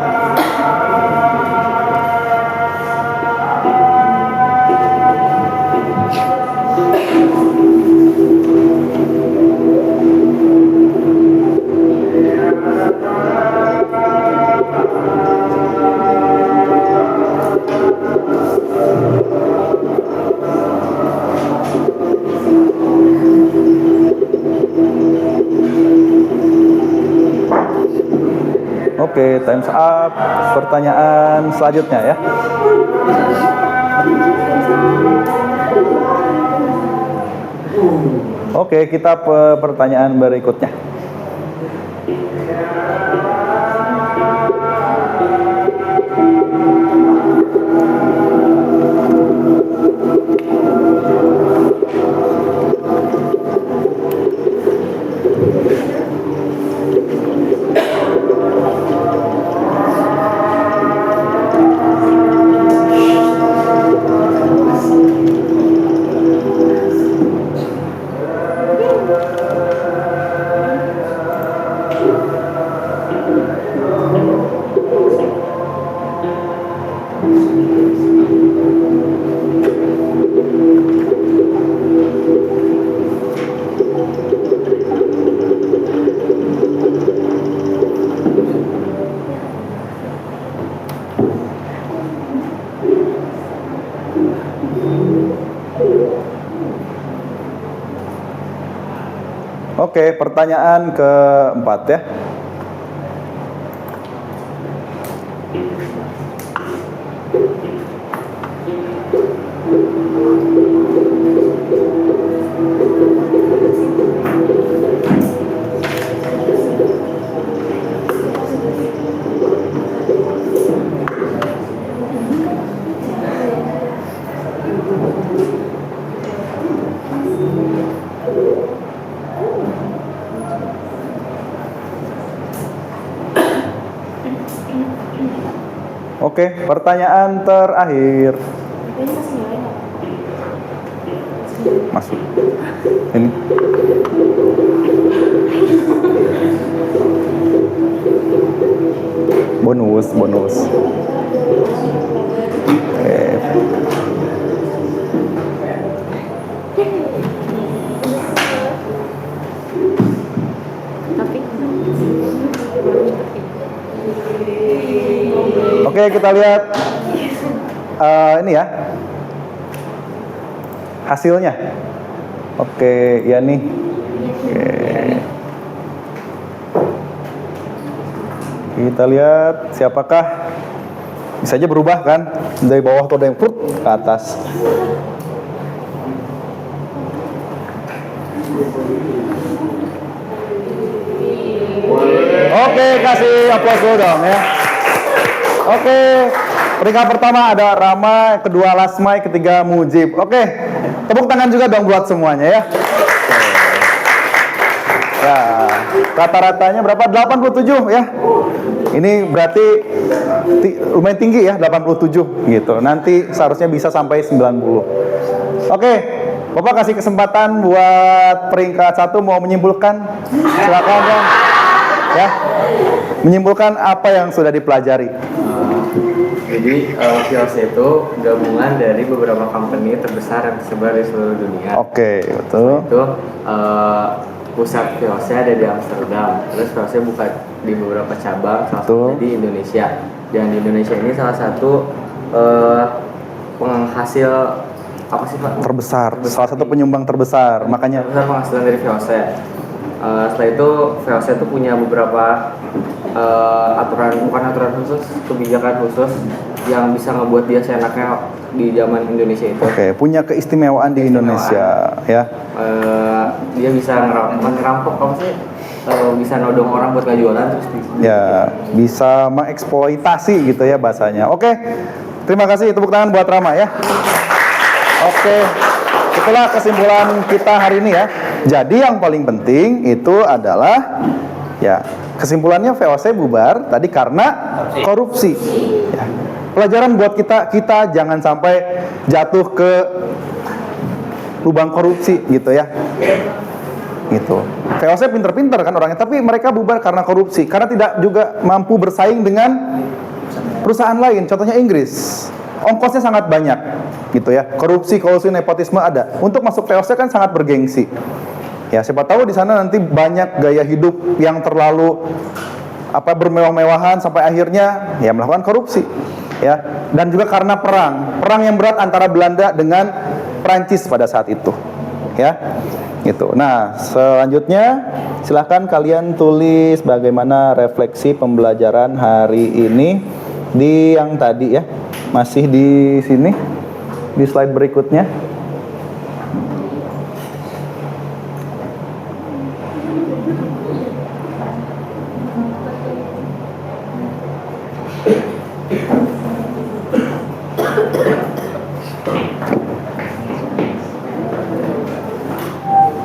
Oke, time's up. Pertanyaan selanjutnya ya. Oke, kita pertanyaan berikutnya. Oke, pertanyaan keempat ya. Oke, pertanyaan terakhir. Masuk. Ini. Bonus. Oke. Oke, kita lihat ini ya hasilnya. Oke, ya nih. Oke. Kita lihat siapakah, bisa aja berubah kan, dari bawah tuh ada yang ke atas. Oke, kasih aplaus dulu dong ya. Oke, peringkat pertama ada Rama, kedua Lasmai, ketiga Mujib. Oke, tepuk tangan juga dong buat semuanya ya. Ya, rata-ratanya berapa? 87 ya. Ini berarti lumayan tinggi ya, 87 gitu. Nanti seharusnya bisa sampai 90. Oke, Bapak kasih kesempatan buat peringkat 1 mau menyimpulkan. Silakan dong. Ya. Menyimpulkan apa yang sudah dipelajari. Jadi VOC itu gabungan dari beberapa company terbesar yang tersebar di seluruh dunia. Oke, betul. Itu pusat VOC ada di Amsterdam. Terus VOC buka di beberapa cabang, salah satunya di Indonesia. Dan di Indonesia ini salah satu penghasil apa sih Pak? Terbesar. Salah satu penyumbang terbesar. Makanya terbesar penghasilan dari VOC. Setelah itu VOC itu punya beberapa bukan aturan khusus, kebijakan khusus yang bisa ngebuat dia seenaknya di zaman Indonesia itu. Oke, punya keistimewaan di Indonesia ya. Dia bisa ngerampok apa sih? Bisa nodong orang buat nggak jualan terus ya bisa mengeksploitasi gitu ya bahasanya. Oke, terima kasih, tepuk tangan buat Rama ya. Oke, itulah kesimpulan kita hari ini ya. Jadi yang paling penting itu adalah ya kesimpulannya VOC bubar tadi karena korupsi. Ya. Pelajaran buat kita jangan sampai jatuh ke lubang korupsi gitu ya. Gitu. VOC pinter-pinter kan orangnya, tapi mereka bubar karena korupsi, karena tidak juga mampu bersaing dengan perusahaan lain. Contohnya Inggris, ongkosnya sangat banyak, gitu ya. Korupsi, nepotisme ada. Untuk masuk VOC kan sangat bergengsi. Ya, siapa tahu di sana nanti banyak gaya hidup yang terlalu bermewah-mewahan sampai akhirnya ya melakukan korupsi. Ya, dan juga karena perang yang berat antara Belanda dengan Prancis pada saat itu. Ya. Gitu. Nah, selanjutnya silahkan kalian tulis bagaimana refleksi pembelajaran hari ini di yang tadi ya. Masih di sini, di slide berikutnya.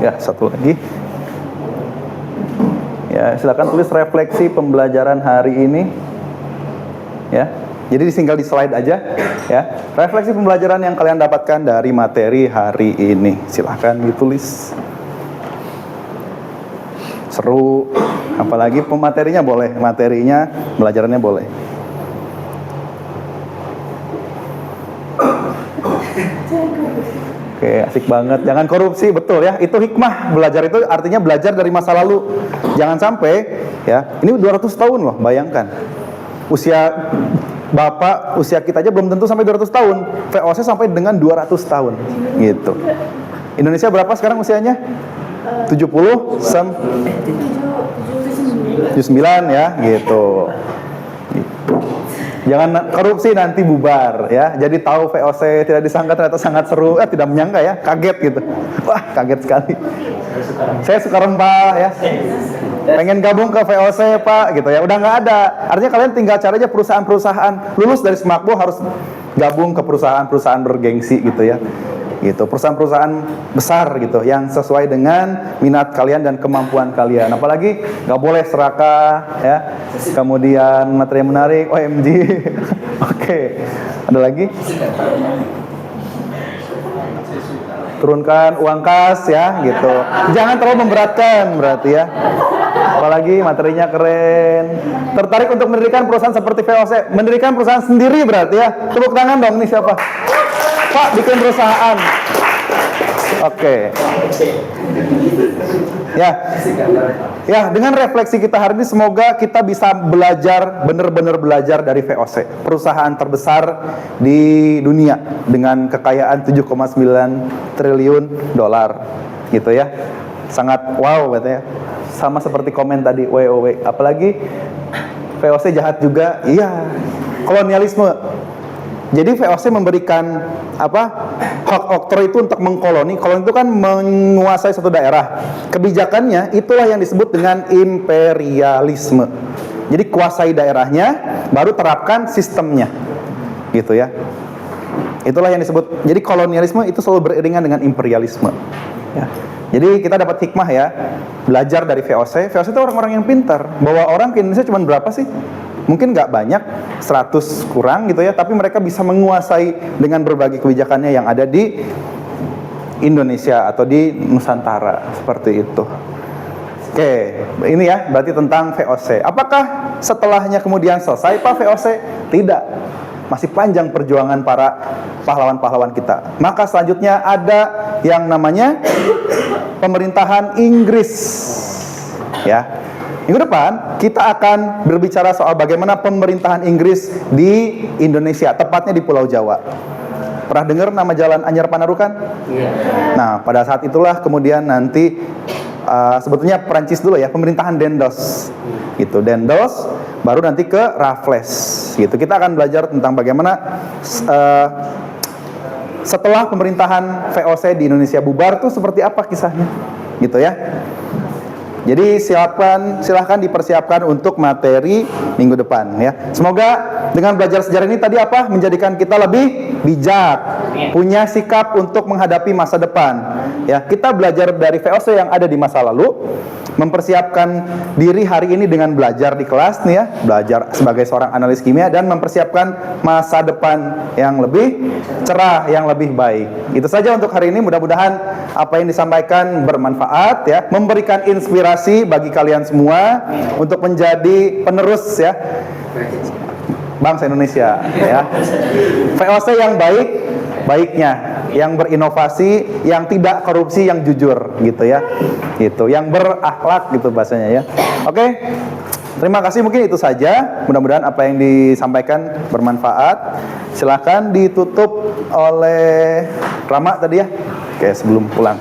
Ya, satu lagi. Ya, silakan tulis refleksi pembelajaran hari ini. Ya. Jadi tinggal di slide aja ya. Refleksi pembelajaran yang kalian dapatkan dari materi hari ini. Silahkan ditulis. Seru. Apalagi pematerinya boleh, materinya, pembelajarannya boleh. Oke, asik banget. Jangan korupsi, betul ya. Itu hikmah. Belajar itu artinya belajar dari masa lalu. Jangan sampai ya. Ini 200 tahun loh, bayangkan. Usia Bapak, usia kita aja belum tentu sampai 200 tahun. VOC sampai dengan 200 tahun. Gitu. Indonesia berapa sekarang usianya? 70 79 ya, gitu. Jangan korupsi nanti bubar ya. Jadi tahu VOC tidak disangka ternyata sangat seru. Tidak menyangka ya, kaget gitu. Wah, kaget sekali. Saya suka rempah ya. Pengen gabung ke VOC Pak gitu ya. Udah nggak ada. Artinya kalian tinggal cari aja perusahaan-perusahaan lulus dari Semakbo harus gabung ke perusahaan-perusahaan bergengsi gitu ya. Gitu, perusahaan-perusahaan besar gitu yang sesuai dengan minat kalian dan kemampuan kalian. Apalagi nggak boleh serakah ya. Kemudian materi yang menarik, OMG. Oke. Ada lagi? Turunkan uang kas ya gitu. Jangan terlalu memberatkan berarti ya. Apalagi materinya keren. Tertarik untuk mendirikan perusahaan seperti VOC? Mendirikan perusahaan sendiri berarti ya. Tepuk tangan dong, ini siapa? Pak, bikin perusahaan. Oke. Ya, dengan refleksi kita hari ini semoga kita bisa belajar, benar-benar belajar dari VOC, perusahaan terbesar di dunia dengan kekayaan 7,9 triliun dolar, gitu ya. Sangat wow katanya. Sama seperti komen tadi WOW. Apalagi VOC jahat juga. Iya, kolonialisme. Jadi VOC memberikan hak oktroi itu untuk mengkoloni. Koloni itu kan menguasai satu daerah. Kebijakannya itulah yang disebut dengan imperialisme. Jadi kuasai daerahnya, baru terapkan sistemnya, gitu ya. Itulah yang disebut. Jadi kolonialisme itu selalu beriringan dengan imperialisme. Ya. Jadi kita dapat hikmah ya, belajar dari VOC. VOC itu orang-orang yang pintar. Bawa orang ke Indonesia cuma berapa sih? Mungkin nggak banyak, 100 kurang gitu ya, tapi mereka bisa menguasai dengan berbagai kebijakannya yang ada di Indonesia atau di Nusantara, seperti itu. Oke, ini ya berarti tentang VOC. Apakah setelahnya kemudian selesai Pak VOC? Tidak, masih panjang perjuangan para pahlawan-pahlawan kita. Maka selanjutnya ada yang namanya pemerintahan Inggris, ya. Minggu depan kita akan berbicara soal bagaimana pemerintahan Inggris di Indonesia, tepatnya di Pulau Jawa. Pernah dengar nama Jalan Anyar Panarukan? Iya. Nah, pada saat itulah kemudian nanti sebetulnya Perancis dulu ya, pemerintahan Daendels. Gitu, Daendels, baru nanti ke Raffles. Gitu. Kita akan belajar tentang bagaimana setelah pemerintahan VOC di Indonesia bubar tuh seperti apa kisahnya. Gitu ya. Jadi silahkan dipersiapkan untuk materi minggu depan ya. Semoga dengan belajar sejarah ini tadi menjadikan kita lebih bijak, punya sikap untuk menghadapi masa depan. Ya, kita belajar dari VOC yang ada di masa lalu, mempersiapkan diri hari ini dengan belajar di kelas nih ya, belajar sebagai seorang analis kimia dan mempersiapkan masa depan yang lebih cerah, yang lebih baik. Itu saja untuk hari ini. Mudah-mudahan apa yang disampaikan bermanfaat ya, memberikan inspirasi bagi kalian semua untuk menjadi penerus ya bangsa Indonesia ya. VOC yang baiknya, yang berinovasi, yang tidak korupsi, yang jujur gitu ya. Gitu, yang berakhlak gitu bahasanya ya. Oke. Terima kasih, mungkin itu saja. Mudah-mudahan apa yang disampaikan bermanfaat. Silakan ditutup oleh Rama tadi ya. Oke, sebelum pulang.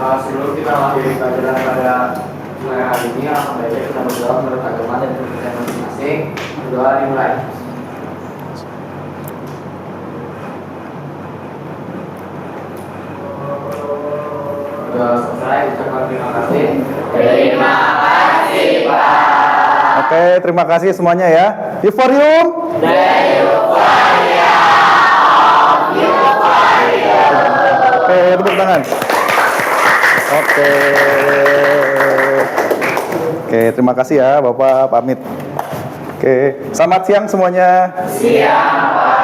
sebelum kita mengakhiri pelajaran pada mulai hari ini, akan baiknya kita berdoa menurut agama dan kepercayaan masing-masing. Berdoa dimulai. Sudah selesai, ucapkan terima kasih. Terima kasih, Pak. Oke, terima kasih semuanya ya. Euphorium. Oke, tepuk tangan. Oke. Oke, terima kasih ya Bapak, pamit. Oke, selamat siang semuanya. Siang, Pak.